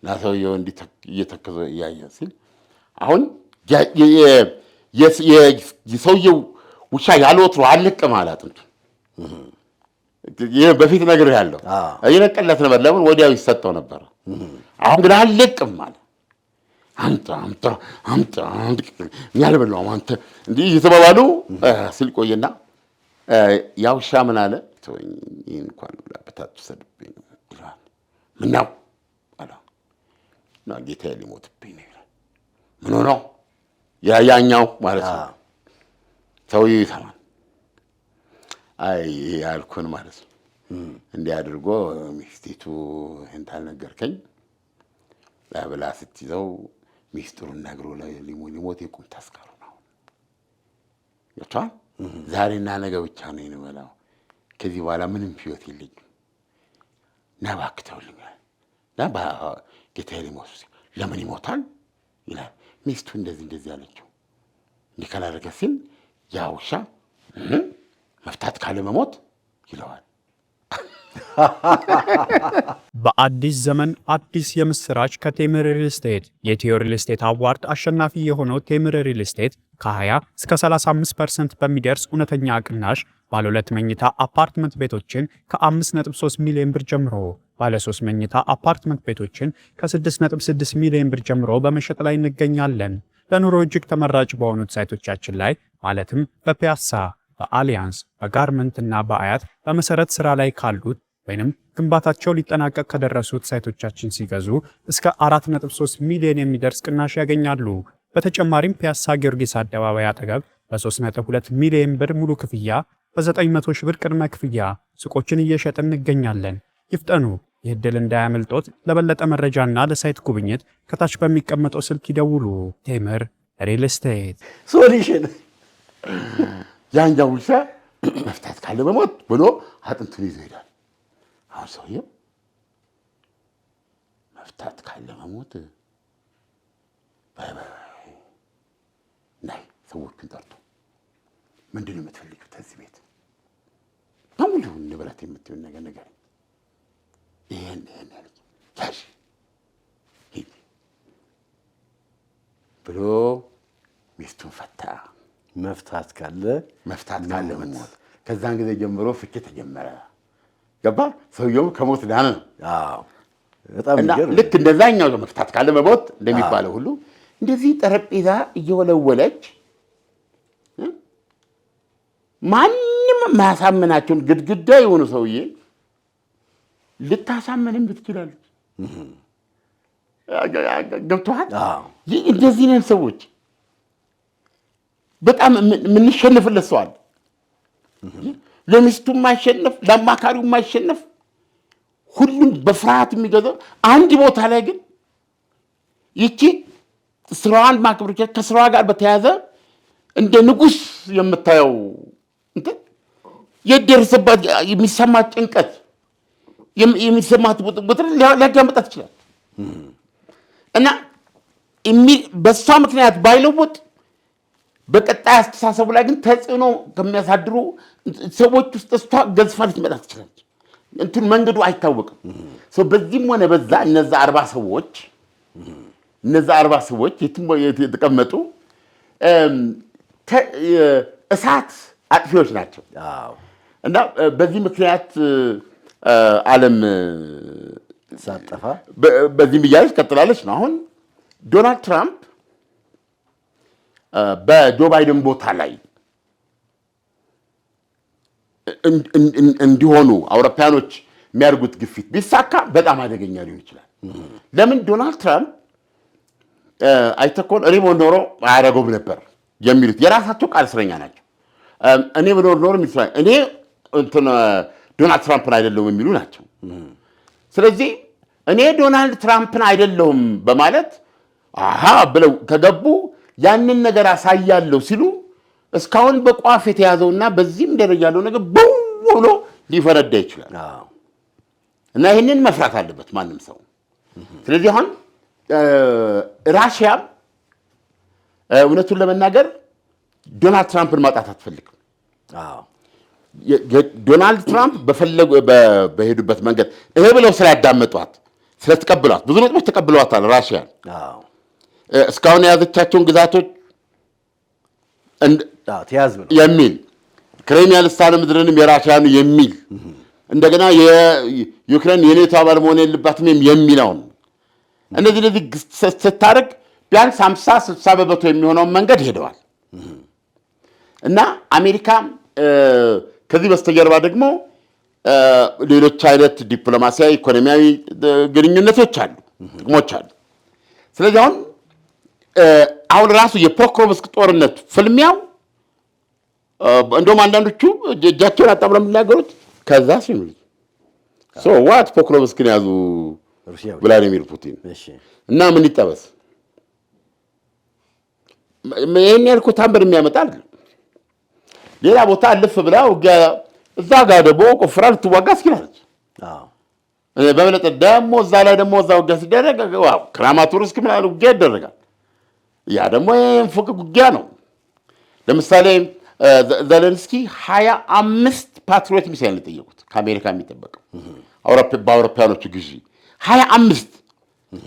እና ሰውየው እንዲህ እየተከዘ እያየ ሲል አሁን የሰውየው ውሻ ያልወትሮ አልለቅም አለ አጥንቱ። ይሄ በፊት ነገር ያለው እየነቀለት ነበር። ለምን ወዲያው ይሰጠው ነበር። አሁን ግን አልለቅም አለ። አምጣ ያልበላው አንተ እንዲህ እየተባባሉ ሲል ቆየና ያው ውሻ ምን አለ ተወኝ፣ ይሄን እንኳን በታች ሰድብኝ ይላል። ምነው አለ እና ጌታዬ ሊሞትብኝ ነው ይላል። ምን ሆነው ያኛው ማለት ነው። ሰውዬው ይሰማል። አይ ያልኩን ማለት ነው እንዲህ አድርጎ ሚስቲቱ እንዳልነገርከኝ ብላ ስትይዘው ሚስጥሩን ነግሮ ሊሞት የቁም ተስካሩ ነው። ዛሬና ነገ ብቻ ነው የምበላው። ከዚህ በኋላ ምንም ህይወት የለኝም እና እባክህ ተውልኛል እና ጌታዬ ሊሞት ለምን ይሞታል ይላል። ሚስቱ እንደዚህ አለችው። እንዲህ ካላደረገ ሲል ያ ውሻ መፍታት ካለ መሞት ይለዋል። በአዲስ ዘመን አዲስ የምስራች ከቴምር ሪል ስቴት። የኢትዮ ሪል ስቴት አዋርድ አሸናፊ የሆነው ቴምር ሪል ስቴት ከ20 እስከ 35% በሚደርስ እውነተኛ ቅናሽ ባለ 2 መኝታ አፓርትመንት ቤቶችን ከ5.3 ሚሊዮን ብር ጀምሮ፣ ባለ 3 መኝታ አፓርትመንት ቤቶችን ከ6.6 ሚሊዮን ብር ጀምሮ በመሸጥ ላይ እንገኛለን። ለኑሮ እጅግ ተመራጭ በሆኑት ሳይቶቻችን ላይ ማለትም በፒያሳ፣ በአሊያንስ፣ በጋርመንት እና በአያት በመሰረት ስራ ላይ ካሉት ወይንም ግንባታቸው ሊጠናቀቅ ከደረሱት ሳይቶቻችን ሲገዙ እስከ 4.3 ሚሊዮን የሚደርስ ቅናሽ ያገኛሉ። በተጨማሪም ፒያሳ ጊዮርጊስ አደባባይ አጠገብ በ3.2 ሚሊዮን ብር ሙሉ ክፍያ በ900 ሺህ ብር ቅድመ ክፍያ ሱቆችን እየሸጥን እንገኛለን። ይፍጠኑ፣ ይህ ዕድል እንዳያመልጦት። ለበለጠ መረጃና ለሳይት ጉብኝት ከታች በሚቀመጠው ስልክ ይደውሉ። ቴምር ሪል ስቴት ሶሉሽን። ያኛው ውሻ መፍታት ካለ መሞት ብሎ አጥንቱን ይዞ ሄዳል። አሁን ሰውየው መፍታት ካለ መሞት ናይ ሰዎቹን ጠርቶ ምንድን ነው የምትፈልጊው? ከዚህ ቤት በሙሉ ንብረት የምትሆን ነገር ይሄን ያሽ ብሎ ሚስቱን ፈታ። መፍታት ካለ መሞት። ከዛን ጊዜ ጀምሮ ፍቺ ተጀመረ። ገባ? ሰውየው ከሞት ዳነ ነው። በጣም ልክ እንደዛኛው መፍታት ካለ መሞት እንደሚባለው ሁሉ እንደዚህ ጠረጴዛ እየወለወለች ማንም ማያሳምናቸውን ግድግዳ የሆኑ ሰውዬ ልታሳምንም ትችላለች። ገብቶሃል? እንደዚህ ነን ሰዎች። በጣም የምንሸነፍለት ሰው አለ። ለሚስቱ የማይሸነፍ ለአማካሪው የማይሸነፍ ሁሉም በፍርሃት የሚገዛው አንድ ቦታ ላይ ግን ይቺ ስራዋን ማክበር ከስራዋ ጋር በተያያዘ እንደ ንጉሥ የምታየው እንትን የደረሰባት የሚሰማት ጭንቀት የሚሰማት ቡጥቡጥ ሊያጋምጣት ይችላል እና በእሷ ምክንያት ባይለውጥ በቀጣይ አስተሳሰቡ ላይ ግን ተጽዕኖ ከሚያሳድሩ ሰዎች ውስጥ እሷ ገዝፋ ልትመጣ ትችላለች። እንትን መንገዱ አይታወቅም። በዚህም ሆነ በዛ እነዛ 40 ሰዎች የትም የተቀመጡ እሳት አጥፊዎች ናቸው እና በዚህ ምክንያት ዓለም ሳጠፋ በዚህ ብያለች ቀጥላለች ነው። አሁን ዶናልድ ትራምፕ በጆ ባይደን ቦታ ላይ እንዲሆኑ አውሮፓያኖች የሚያደርጉት ግፊት ቢሳካ በጣም አደገኛ ሊሆን ይችላል። ለምን ዶናልድ ትራምፕ አይተኮን እኔ ብኖር ኖሮ አያደርገውም ነበር የሚሉት የራሳቸው ቃል እስረኛ ናቸው። እኔ ብኖር ኖሮ እኔ ዶናልድ ትራምፕን አይደለሁም የሚሉ ናቸው። ስለዚህ እኔ ዶናልድ ትራምፕን አይደለሁም በማለት ብለው ከገቡ ያንን ነገር አሳያለሁ ሲሉ እስካሁን በቋፍ የተያዘውና በዚህም ደረጃ ያለው ነገር ብሎ ሊፈነዳ ይችላል እና ይህንን መፍራት አለበት ማንም ሰው። ስለዚህ አሁን ራሽያ እውነቱን ለመናገር ዶናልድ ትራምፕን ማጣት አትፈልግም። ዶናልድ ትራምፕ በሄዱበት መንገድ ይሄ ብለው ስላዳመጧት ስለተቀበሏት ብዙ ነጥቦች ተቀብለዋታል። ራሽያ እስካሁን የያዘቻቸውን ግዛቶች የሚል ክሬሚያ ልሳነ ምድርንም የራሽያኑ የሚል እንደገና የዩክሬን የኔቶ አባል መሆን የለባትም የሚለውን እነዚህ ስታደርግ ቢያንስ 50-60 በመቶ የሚሆነውን መንገድ ሄደዋል እና አሜሪካ ከዚህ በስተጀርባ ደግሞ ሌሎች አይነት ዲፕሎማሲያዊ፣ ኢኮኖሚያዊ ግንኙነቶች አሉ፣ ጥቅሞች አሉ። ስለዚህ አሁን ራሱ የፖክሮቭስክ ጦርነት ፍልሚያው እንደውም አንዳንዶቹ እጃቸውን አጣምረው የሚናገሩት ከዛ ሲሉት ዋት ፖክሮቭስክን ያዙ ቭላዲሚር ፑቲን እና ምን ይጠበስ ይሄን ያልኩ ታምበር የሚያመጣል ሌላ ቦታ አልፍ ብላ ውጊያ እዛ ጋር ደግሞ ቆፍራ ልትዋጋ እስኪላለች በበለጠ ደግሞ እዛ ላይ ደግሞ እዛ ውጊያ ሲደረግ ክራማቶርስክ ምናምን ውጊያ ይደረጋል። ያ ደግሞ የፉቅ ውጊያ ነው። ለምሳሌ ዘለንስኪ 25 ፓትሪዮት ሚሳይል የጠየቁት ከአሜሪካ የሚጠበቀው በአውሮፓያኖቹ ግዢ 25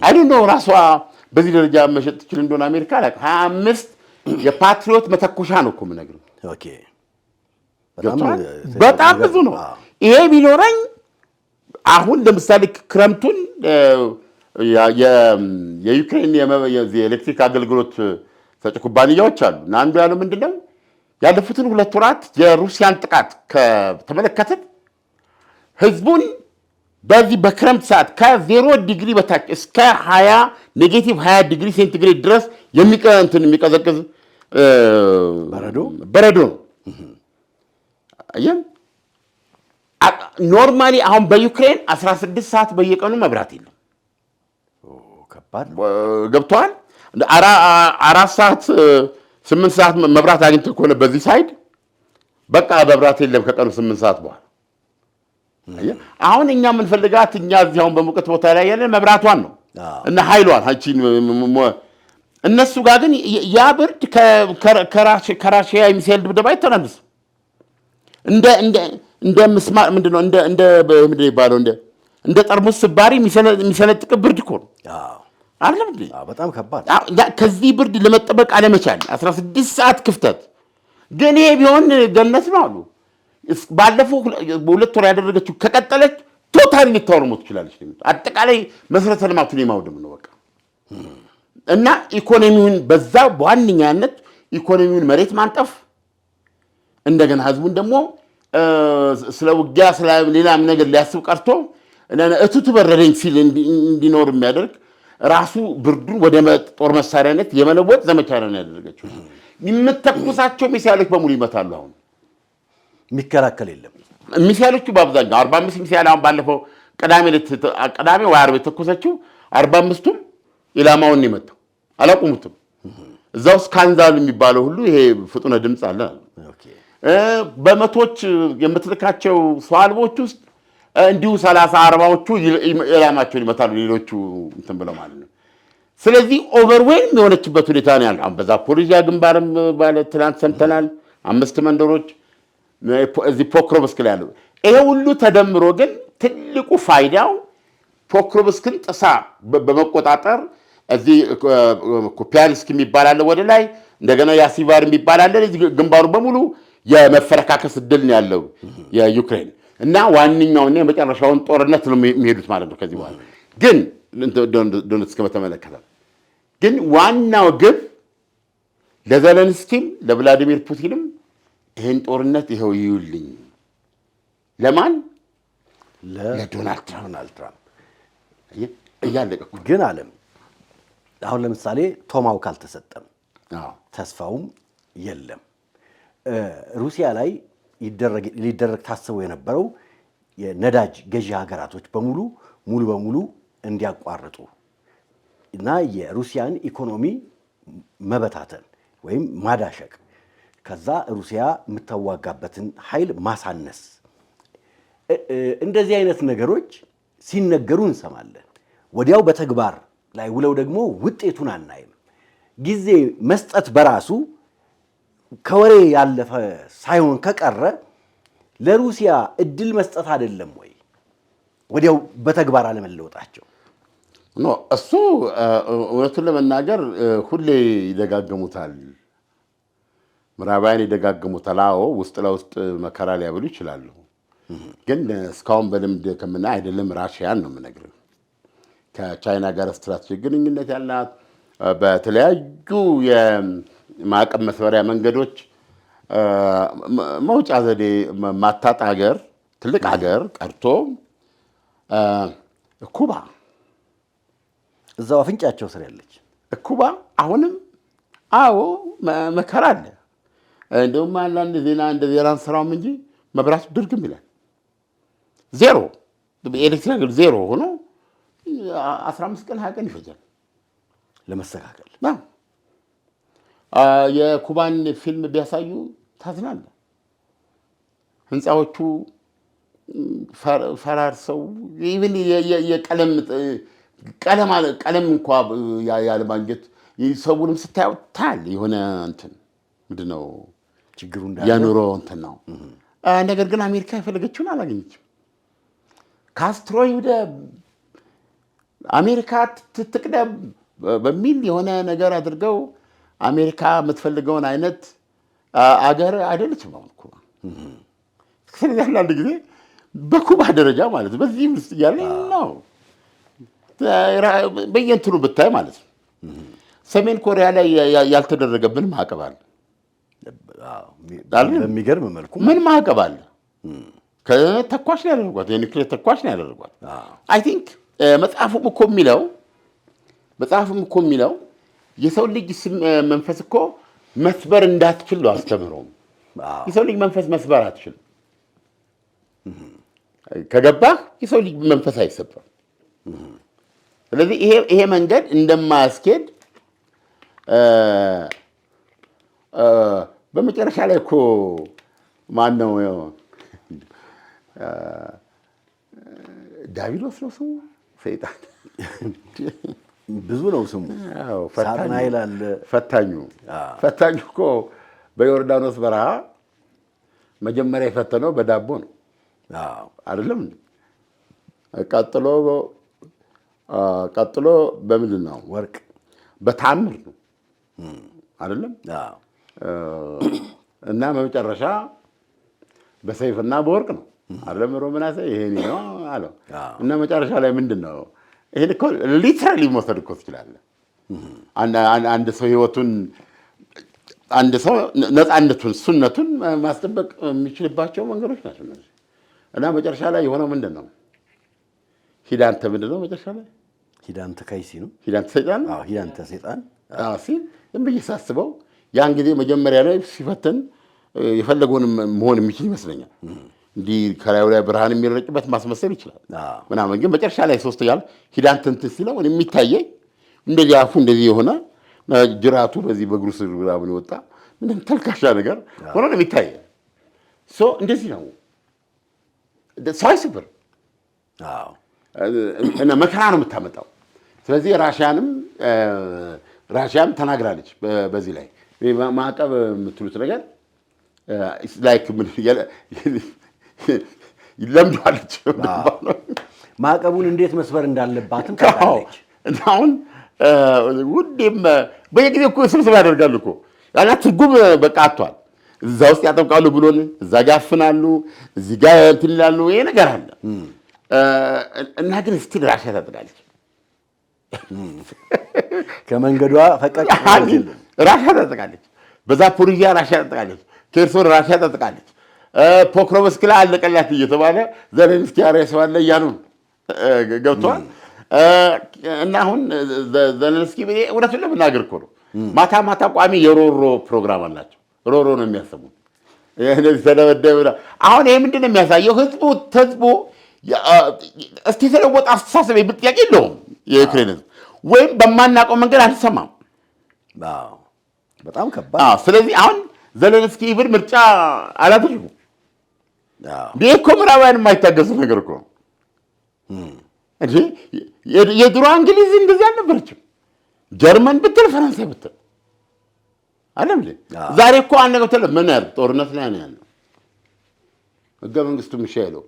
አይደል ነው። ራሷ በዚህ ደረጃ መሸጥ ትችል እንደሆነ አሜሪካ ላይ 25 የፓትሪዮት መተኮሻ ነው እኮ የምነግርህ። ኦኬ በጣም ብዙ ነው። ይሄ ቢኖረኝ አሁን ለምሳሌ ክረምቱን የዩክሬን የኤሌክትሪክ አገልግሎት ሰጪ ኩባንያዎች አሉ እና አንዱ ያለው ምንድነው ያለፉትን 2 ወራት የሩሲያን ጥቃት ከተመለከትን ህዝቡን በዚህ በክረምት ሰዓት ከ0 ዲግሪ በታች እስከ -20 ዲግሪ ሴንቲግሬድ ድረስ የሚቀዘቅዝ በረዶ ነው። ኖርማሊ አሁን በዩክሬን 16 ሰዓት በየቀኑ መብራት የለም። ገብቷል። 4 ሰዓት 8 ሰዓት መብራት አግኝተህ ከሆነ በዚህ ሳይድ በቃ መብራት የለም ከቀኑ 8 ሰዓት በኋላ። አሁን እኛ የምንፈልጋት እኛ እዚህ አሁን በሙቀት ቦታ ላይ ያለን መብራቷን ነው እና ኃይሏን እነሱ ጋር ግን ያ ብርድ ከራሽያ የሚሳይል ድብደባ አይተናነስም። እንደ ምስማር ምንድነው ምንድነው ይባለው እንደ ጠርሙስ ስባሪ የሚሰነጥቅ ብርድ እኮ ነው አይደል? በጣም ከባድ። ከዚህ ብርድ ለመጠበቅ አለመቻል 16 ሰዓት ክፍተት ግን ይሄ ቢሆን ገነት ነው አሉ። ባለፈው 2 ወር ያደረገችው ከቀጠለች ቶታሊ ልታወርሙ ትችላለች። አጠቃላይ መሰረተ ልማቱን የማውደም ነው በቃ እና ኢኮኖሚውን በዛ በዋነኛነት ኢኮኖሚውን መሬት ማንጠፍ እንደገና ህዝቡን ደግሞ ስለ ውጊያ ስለ ሌላም ነገር ሊያስብ ቀርቶ እቱቱ በረደኝ ሲል እንዲኖር የሚያደርግ ራሱ ብርዱን ወደ ጦር መሳሪያነት የመለወጥ ዘመቻ ነው ያደረገችው። የምትተኩሳቸው ሚሳይሎች በሙሉ ይመታሉ። አሁን የሚከላከል የለም። ሚሳይሎቹ በአብዛኛው 45 ሚሳይል አሁን ባለፈው ቅዳሜ ወይ ዓርብ የተኮሰችው 45ቱም ኢላማውን የመታው አላቁሙትም። እዛው ስካንዛል የሚባለው ሁሉ ይሄ ፍጡነ ድምፅ አለ። በመቶች የምትልካቸው ሰው አልቦች ውስጥ እንዲሁ 30-40ዎቹ ኢላማቸውን ይመታሉ። ሌሎቹ እንትን ብለው ማለት ነው። ስለዚህ ኦቨርዌልም የሆነችበት ሁኔታ ነው ያለው። በዛፖሪዥያ ግንባርም ባለ ትናንት ሰምተናል። 5 መንደሮች እዚህ ፖክሮቭስክ ላይ ያለው ይሄ ሁሉ ተደምሮ ግን ትልቁ ፋይዳው ፖክሮቭስክን ጥሳ በመቆጣጠር እዚህ ኩፒያንስክ የሚባል አለ ወደ ላይ፣ እንደገና ያሲቫር የሚባል አለ። እዚህ ግንባሩ በሙሉ የመፈረካከስ እድል ነው ያለው የዩክሬን እና ዋንኛውና የመጨረሻውን ጦርነት ነው የሚሄዱት ማለት ነው። ከዚህ በኋላ ግን ዶኔትስክ በተመለከተ ግን ዋናው ግብ ለዘለንስኪም ለቭላዲሚር ፑቲንም ይህን ጦርነት ይኸው ይዩልኝ። ለማን? ለዶናልድ ትራምፕ እያለቀ ግን አለም አሁን ለምሳሌ ቶማሃውክ አልተሰጠም፣ ተስፋውም የለም። ሩሲያ ላይ ሊደረግ ታስበው የነበረው የነዳጅ ገዢ ሀገራቶች በሙሉ ሙሉ በሙሉ እንዲያቋርጡ እና የሩሲያን ኢኮኖሚ መበታተን ወይም ማዳሸቅ፣ ከዛ ሩሲያ የምታዋጋበትን ኃይል ማሳነስ፣ እንደዚህ አይነት ነገሮች ሲነገሩ እንሰማለን። ወዲያው በተግባር ላይ ውለው ደግሞ ውጤቱን አናይም። ጊዜ መስጠት በራሱ ከወሬ ያለፈ ሳይሆን ከቀረ ለሩሲያ እድል መስጠት አይደለም ወይ? ወዲያው በተግባር አለመለወጣቸው ኖ እሱ እውነቱን ለመናገር ሁሌ ይደጋገሙታል፣ ምዕራባውያን ይደጋገሙታል። አዎ ውስጥ ለውስጥ መከራ ሊያብሉ ይችላሉ። ግን እስካሁን በልምድ ከምናይ አይደለም ራሽያን ነው የምነግርህ ከቻይና ጋር ስትራቴጂክ ግንኙነት ያላት በተለያዩ የማዕቀብ መስበሪያ መንገዶች መውጫ ዘዴ ማታጣ ሀገር ትልቅ ሀገር ቀርቶ ኩባ እዛው አፍንጫቸው ስር ያለች ኩባ አሁንም አዎ መከራ አለ። እንደውም አንዳንድ ዜና እንደዚህ ዜናን ስራውም እንጂ መብራቱ ድርግም ይላል። ዜሮ ኤሌክትሪክ ዜሮ ሆኖ 15 ቀን 20 ቀን ይፈጃል ለመስተካከል። የኩባን ፊልም ቢያሳዩ ታዝናለህ። ህንፃዎቹ ፈራርሰው ኢቭን ቀለም እንኳ ያለማግኘት ሰውንም ስታየው ታል የሆነ እንትን ምንድን ነው ችግሩ የኑሮ እንትን ነው። ነገር ግን አሜሪካ የፈለገችውን አላገኘችም። ካስትሮ ወደ አሜሪካ ትቅደም በሚል የሆነ ነገር አድርገው አሜሪካ የምትፈልገውን አይነት አገር አይደለችም አሁን ኩባ። ስለዚህ አንዳንድ ጊዜ በኩባ ደረጃ ማለት በዚህ ውስጥ እያለ ነው በየእንትኑ ብታይ ማለት ነው። ሰሜን ኮሪያ ላይ ያልተደረገብን ማዕቀብ አለ። በሚገርም መልኩ ምን ማዕቀብ አለ? ከተኳሽ ነው ያደረጓት፣ የኒውክሌር ተኳሽ ነው ያደረጓት። አይ ቲንክ መጽሐፉም እኮ የሚለው የሰው ልጅ መንፈስ እኮ መስበር እንዳትችል ነው አስተምረውም። የሰው ልጅ መንፈስ መስበር አትችልም። ከገባህ የሰው ልጅ መንፈስ አይሰበርም። ስለዚህ ይሄ መንገድ እንደማያስኬድ በመጨረሻ ላይ እኮ ማነው ዳቢሎስ ነው ስሙ፣ ሰይጣን ብዙ ነው ስሙ። ሳጥናኤል አለ። ፈታኙ እኮ በዮርዳኖስ በረሃ መጀመሪያ የፈተነው በዳቦ ነው አይደለም? ቀጥሎ በምንድን ነው? ወርቅ በታምር ነው አይደለም? እና በመጨረሻ በሰይፍና በወርቅ ነው አይደለም? ሮምናሴ ይሄን ነው አለው። እና መጨረሻ ላይ ምንድን ነው? ይሄን እኮ ሊትራሊ መውሰድ እኮ ትችላለህ። አንድ ሰው ህይወቱን አንድ ሰው ነፃነቱን ሱነቱን ማስጠበቅ የሚችልባቸው መንገዶች ናቸው እነዚህ። እና መጨረሻ ላይ የሆነው ምንድን ነው? ሂዳንተ ምንድን ነው መጨረሻ ላይ? ሂዳንተ ከይሲ ነው። ሂዳንተ ሰይጣን። ሂዳንተ ሰይጣን ሲል ዝም ብዬ ሳስበው ያን ጊዜ መጀመሪያ ላይ ሲፈትን የፈለገውንም መሆን የሚችል ይመስለኛል። እንዲህ ከላዩ ላይ ብርሃን የሚረጭበት ማስመሰል ይችላል ምናምን። ግን መጨረሻ ላይ ሶስተኛው ሂዳንተ እንትን ሲለው የሚታየኝ እንደዚህ አፉ እንደዚህ የሆነ ጅራቱ በዚህ በእግሩ ስር ምናምን የወጣ ምንም ተልካሻ ነገር ሆኖ ነው የሚታየኝ። እንደዚህ ነው ሰው አይስብር እና መከራ ነው የምታመጣው። ስለዚህ ራሽያም ተናግራለች በዚህ ላይ ማዕቀብ የምትሉት ነገር ላይክ ምን ለምዷለች። ማዕቀቡን እንዴት መስበር እንዳለባትም ታውቃለች። አሁን ውዴም በየጊዜው እኮ ስብሰባ ያደርጋሉ እኮ ያላ ትርጉም በቃ አጥቷል። እዛ ውስጥ ያጠብቃሉ ብሎን እዛ ጋር ያፍናሉ፣ እዚህ ጋር እንትን ይላሉ። ይሄ ነገር አለ እና ግን ስቲል ራሽያ ታጠቃለች። ከመንገዷ ፈቀቅ ራሽያ ታጠቃለች። በዛፖሪዥያ ራሽያ ታጠቃለች። ኬርሶን ራሽያ ታጠቃለች። ፖክሮቭስክ ላይ አለቀላት እየተባለ ዘለንስኪ ያሬሰዋለ እያሉ ገብቷል። እና አሁን ዘለንስኪ እውነቱን ለመናገር እኮ ነው ማታ ማታ ቋሚ የሮሮ ፕሮግራም አላቸው። ሮሮ ነው የሚያሰሙት። እነዚህ ተደበደበ። አሁን ይሄ ምንድን ነው የሚያሳየው? ህዝቡ እስቲ የተለወጠ አስተሳሰብ ጥያቄ የለውም የዩክሬን ህዝብ፣ ወይም በማናውቀው መንገድ አልሰማም። በጣም ከባድ። ስለዚህ አሁን ዘለንስኪ ይብር ምርጫ አላደረጉም። ይህ እኮ ምዕራባውያን የማይታገሱ ነገር እኮ እንጂ የድሮ እንግሊዝ እንደዚህ አልነበረችም። ጀርመን ብትል ፈረንሳይ ብትል አለም ላይ ዛሬ እኮ አንድ ነገር ተለ ምን ያህል ጦርነት ላይ ነው ያለው። ህገ መንግስቱ የሚሻለው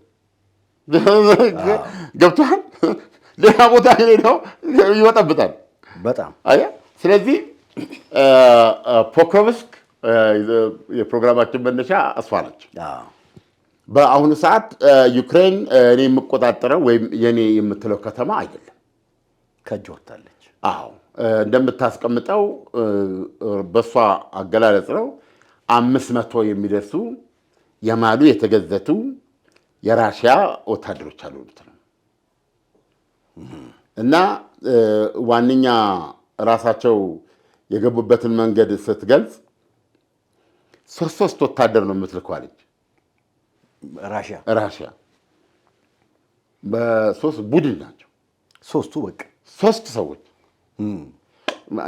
ገብቷል። ሌላ ቦታ ሄደው ይወጣበታል በጣም አያ። ስለዚህ ፖክሮቭስክ የፕሮግራማችን መነሻ እሷ ነች። በአሁኑ ሰዓት ዩክሬን እኔ የምቆጣጠረው ወይም የኔ የምትለው ከተማ አይደለም፣ ከእጅ ወጥታለች። አዎ እንደምታስቀምጠው በሷ አገላለጽ ነው 500 የሚደርሱ የማሉ የተገዘቱ የራሽያ ወታደሮች አሉት ነው። እና ዋንኛ ራሳቸው የገቡበትን መንገድ ስትገልጽ ሶስት ወታደር ነው የምትልከው አለች ራሽያ። በሶስት ቡድን ናቸው ሶስቱ በቃ ሶስት ሰዎች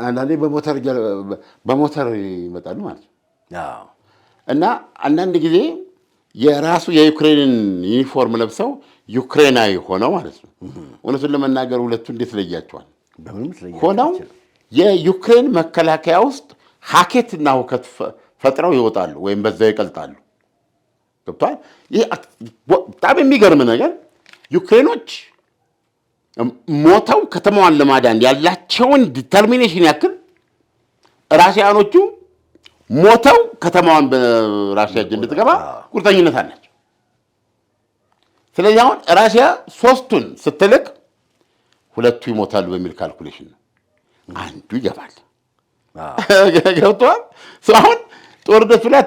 አንዳንዴ በሞተር ይመጣሉ ማለት ነው። እና አንዳንድ ጊዜ የራሱ የዩክሬንን ዩኒፎርም ለብሰው ዩክሬናዊ ሆነው ማለት ነው። እውነቱን ለመናገር ሁለቱ እንዴት ለያቸዋል? ሆነው የዩክሬን መከላከያ ውስጥ ሀኬትና ሁከት ፈጥረው ይወጣሉ ወይም በዛው ይቀልጣሉ። ገብቷል? ይህ በጣም የሚገርም ነገር ዩክሬኖች ሞተው ከተማዋን ለማዳን ያላቸውን ዲተርሚኔሽን ያክል ራሽያኖቹ ሞተው ከተማዋን በራሽያ እጅ እንድትገባ ቁርጠኝነት አላቸው። ስለዚህ አሁን ራሽያ ሶስቱን ስትልክ ሁለቱ ይሞታሉ በሚል ካልኩሌሽን ነው፣ አንዱ ይገባል። ገብቷል? አሁን ጦርነቱ ላይ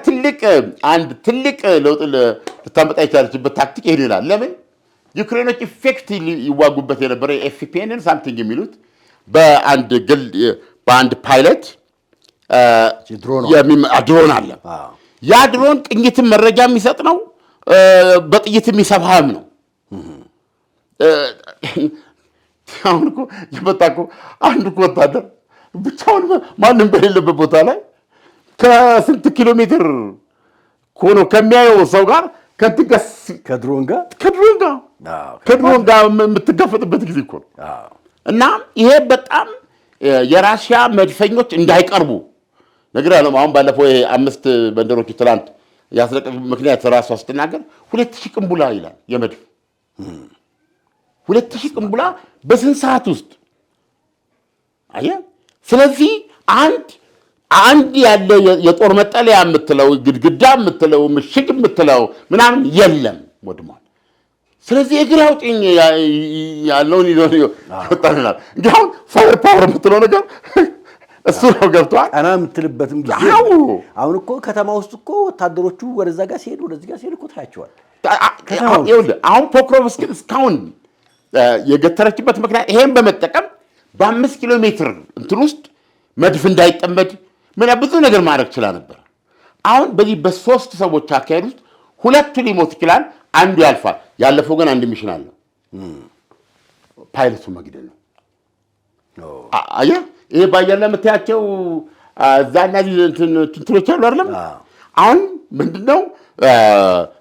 ትልቅ ለውጥ ልታመጣ የቻለችበት ታክቲክ ይሄን ይላል። ለምን ዩክሬኖች ኢፌክቲቭሊ ይዋጉበት የነበረ ኤፍፒኤንን ሳምቲንግ የሚሉት በአንድ ፓይለት ድሮን አለ። ያ ድሮን ቅኝትን መረጃ የሚሰጥ ነው፣ በጥይት የሚሰፋም ነው። አሁን እኮ የመጣ እኮ አንድ እኮ ወታደር ብቻውን ማንም በሌለበት ቦታ ላይ ከስንት ኪሎ ሜትር ሆኖ ከሚያየው ሰው ጋር ከድሮን ጋር የምትጋፈጥበት ጊዜ እኮ ነው። እና ይሄ በጣም የራሽያ መድፈኞች እንዳይቀርቡ ነገር አለ። አሁን ባለፈው 5 መንደሮች ትላንት ያስለቀቅ ምክንያት ራሷ ስትናገር 2000 ቅንቡላ ይላል የመድፍ 2000 ቅንቡላ በስንት ሰዓት ውስጥ አየህ። ስለዚህ አንድ ያለ የጦር መጠለያ የምትለው ግድግዳ የምትለው ምሽግ የምትለው ምናምን የለም፣ ወድሟል። ስለዚህ እግር አውጪኝ ያለውን ይወጣልናል። እንግዲህ አሁን ፋየር ፓወር የምትለው ነገር እሱ ነው። ገብቷል? ቀና የምትልበትም ጊዜ አሁን እኮ ከተማ ውስጥ እኮ ወታደሮቹ ወደዛ ጋር ሲሄዱ ወደዚህ ጋር ሲሄዱ እኮ ታያቸዋል። አሁን ፖክሮቭስክ እስካሁን የገተረችበት ምክንያት ይሄን በመጠቀም በ5 ኪሎ ሜትር እንትን ውስጥ መድፍ እንዳይጠመድ ብዙ ነገር ማድረግ ይችላል ነበር። አሁን በዚህ በ3 ሰዎች አካሄድ ውስጥ 2 ሊሞት ይችላል፣ አንዱ ያልፋል። ያለፈው ግን አንድ ሚሽን አለ፣ ፓይለቱ መግደል ነው። አየህ ይሄ ባየር ላይ የምታያቸው እዛና እንትኖች አሉ አይደለም? አሁን ምንድነው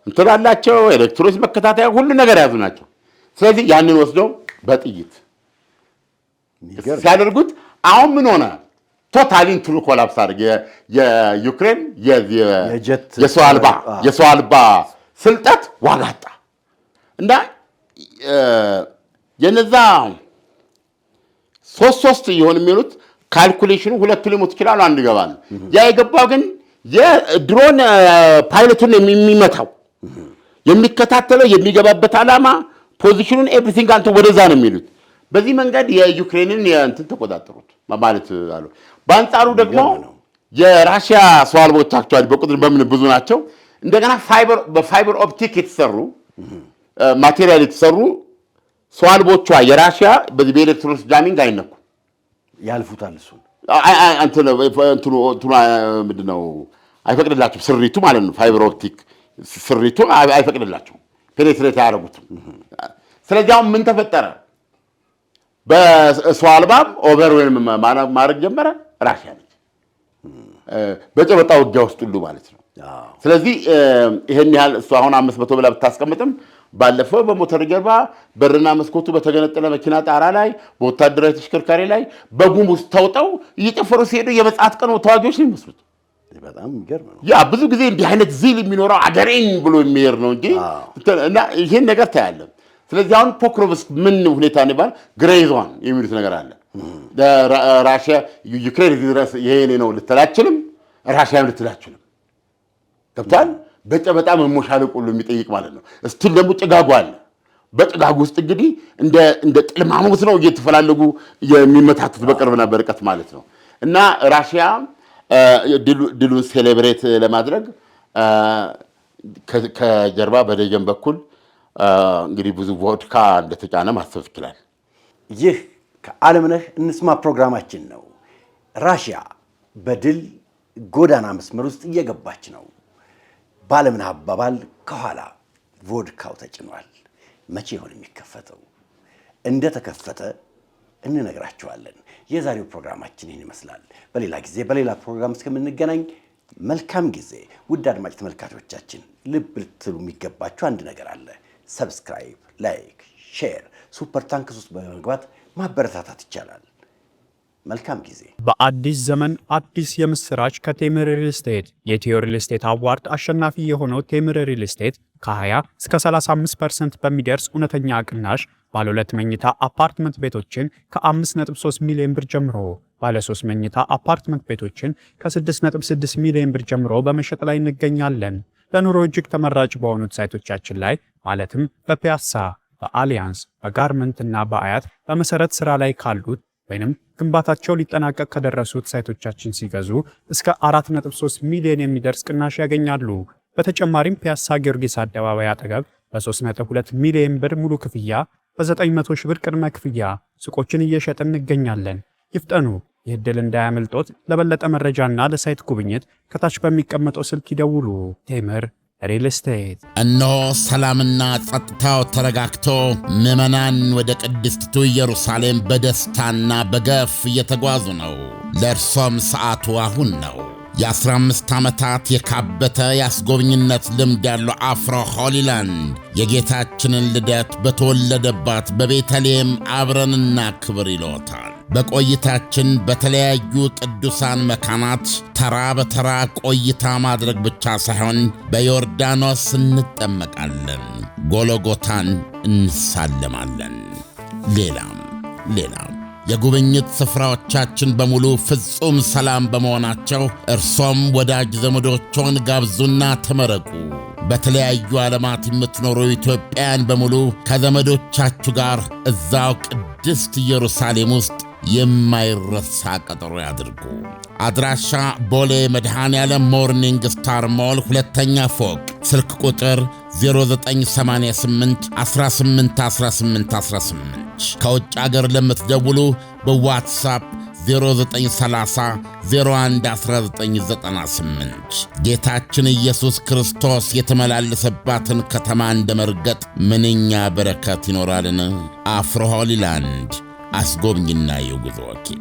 እንትን አላቸው፣ ኤሌክትሮኒክስ መከታተያ ሁሉ ነገር ያዙ ናቸው። ስለዚህ ያንን ወስደው በጥይት ሲያደርጉት አሁን ምን ሆነ? ቶታሊ እንትኑ ኮላፕስ አድርግ። የዩክሬን የሰው አልባ ስልጠት ዋጋ አጣ እና የነዛ 3 ይሆን የሚሉት ካልኩሌሽኑ 2 ሊሞት ይችላል፣ አንድ ይገባል። ያ የገባው ግን የድሮን ፓይለቱን የሚመታው የሚከታተለው የሚገባበት ዓላማ ፖዚሽኑን ኤቭሪቲንግ አንተ ወደዛ ነው የሚሉት። በዚህ መንገድ የዩክሬንን እንትን ተቆጣጠሩት ማለት አሉ። በአንጻሩ ደግሞ የራሽያ ሰው አልቦች አክቹዋሊ በቁጥር በምን ብዙ ናቸው። እንደገና በፋይበር ኦፕቲክ የተሰሩ ማቴሪያል የተሰሩ ሰው አልቦቿ የራሽያ በዚህ በኤሌክትሮኒክስ ጃሚንግ አይነኩም፣ ያልፉታል። እሱ እንትኑ ምንድነው አይፈቅድላቸው፣ ስሪቱ ማለት ነው። ፋይበር ኦፕቲክ ስሪቱ አይፈቅድላቸው፣ ፔኔትሬት አያደርጉትም። ስለዚህ አሁን ምን ተፈጠረ? በሰው አልባም ኦቨርዌልም ማድረግ ጀመረ ራሽያ ነች፣ በጨበጣ ውጊያ ውስጥ ሁሉ ማለት ነው። ስለዚህ ይሄን ያህል እሱ አሁን 500 ብላ ብታስቀምጥም ባለፈው በሞተር ጀርባ በርና መስኮቱ በተገነጠለ መኪና ጣራ ላይ በወታደራዊ ተሽከርካሪ ላይ በጉም ውስጥ ተውጠው እየጨፈሩ ሲሄዱ የመጽአት ቀን ተዋጊዎች ነው የሚመስሉት። በጣም የሚገርም ነው። ያ ብዙ ጊዜ እንዲህ አይነት ዚል የሚኖረው አገሬን ብሎ የሚሄድ ነው እንጂ እና ይሄን ነገር ታያለን። ስለዚህ አሁን ፖክሮቭስክ ምን ሁኔታ ነው ይባል ግሬዞን የሚሉት ነገር አለ። ራሽያ ዩክሬን ድረስ ይሄኔ ነው ልትላችልም፣ ራሽያም ልትላችልም ገብቷል። በጨበጣ መሞሻለቅ ሁሉ የሚጠይቅ ማለት ነው። እስቲል ደግሞ ጭጋጉ አለ። በጭጋጉ ውስጥ እንግዲህ እንደ ጥልማሙት ነው እየተፈላለጉ የሚመታቱት በቅርብና በርቀት ማለት ነው። እና ራሽያ ድሉን ሴሌብሬት ለማድረግ ከጀርባ በደጀን በኩል እንግዲህ ብዙ ቮድካ እንደተጫነ ማሰብ ይችላል። ይህ ከዓለምነህ እንስማ ፕሮግራማችን ነው። ራሽያ በድል ጎዳና መስመር ውስጥ እየገባች ነው። በዓለምነህ አባባል ከኋላ ቮድካው ተጭኗል። መቼ ይሆን የሚከፈተው? እንደተከፈተ እንነግራችኋለን። የዛሬው ፕሮግራማችን ይህን ይመስላል። በሌላ ጊዜ በሌላ ፕሮግራም እስከምንገናኝ መልካም ጊዜ። ውድ አድማጭ ተመልካቾቻችን ልብ ልትሉ የሚገባችሁ አንድ ነገር አለ። ሰብስክራይብ፣ ላይክ፣ ሼር ሱፐር ታንክስ ውስጥ በመግባት ማበረታታት ይቻላል። መልካም ጊዜ። በአዲስ ዘመን አዲስ የምስራች ከቴምር ሪል ስቴት። የኢትዮ ሪል ስቴት አዋርድ አሸናፊ የሆነው ቴምር ሪል ስቴት ከ20 እስከ 35% በሚደርስ እውነተኛ ቅናሽ ባለ 2 መኝታ አፓርትመንት ቤቶችን ከ5.3 ሚሊዮን ብር ጀምሮ፣ ባለ 3 መኝታ አፓርትመንት ቤቶችን ከ6.6 ሚሊዮን ብር ጀምሮ በመሸጥ ላይ እንገኛለን። ለኑሮ እጅግ ተመራጭ በሆኑት ሳይቶቻችን ላይ ማለትም በፒያሳ፣ በአሊያንስ፣ በጋርመንት እና በአያት በመሰረት ስራ ላይ ካሉት ወይንም ግንባታቸው ሊጠናቀቅ ከደረሱት ሳይቶቻችን ሲገዙ እስከ 4.3 ሚሊዮን የሚደርስ ቅናሽ ያገኛሉ። በተጨማሪም ፒያሳ ጊዮርጊስ አደባባይ አጠገብ በ3.2 ሚሊዮን ብር ሙሉ ክፍያ በ900 ሺህ ብር ቅድመ ክፍያ ሱቆችን እየሸጥን እንገኛለን። ይፍጠኑ፣ ይህ ዕድል እንዳያመልጦት። ለበለጠ መረጃና ለሳይት ጉብኝት ከታች በሚቀመጠው ስልክ ይደውሉ። ቴምር ሪል ስቴት። እነሆ ሰላምና ጸጥታው ተረጋግቶ ምዕመናን ወደ ቅድስቲቱ ኢየሩሳሌም በደስታና በገፍ እየተጓዙ ነው። ለእርሶም ሰዓቱ አሁን ነው። የ15 ዓመታት የካበተ የአስጎብኝነት ልምድ ያለው አፍሮ ሆሊላንድ የጌታችንን ልደት በተወለደባት በቤተልሔም አብረንና ክብር ይሎታል። በቆይታችን በተለያዩ ቅዱሳን መካናት ተራ በተራ ቆይታ ማድረግ ብቻ ሳይሆን በዮርዳኖስ እንጠመቃለን፣ ጎሎጎታን እንሳለማለን። ሌላም የጉብኝት ስፍራዎቻችን በሙሉ ፍጹም ሰላም በመሆናቸው እርሶም ወዳጅ ዘመዶችዎን ጋብዙና ተመረቁ። በተለያዩ ዓለማት የምትኖሩ ኢትዮጵያውያን በሙሉ ከዘመዶቻችሁ ጋር እዛው ቅድስት ኢየሩሳሌም ውስጥ የማይረሳ ቀጠሮ ያድርጉ። አድራሻ ቦሌ መድኃኔዓለም ሞርኒንግ ስታር ሞል 2ኛ ፎቅ፣ ስልክ ቁጥር 0988 181818 ከውጭ አገር ለምትደውሉ በዋትስአፕ 0930 011998 ጌታችን ኢየሱስ ክርስቶስ የተመላለሰባትን ከተማ እንደመርገጥ ምንኛ በረከት ይኖራልን። አፍሮ ሆሊላንድ አስጎብኝና የጉዞ ወኪል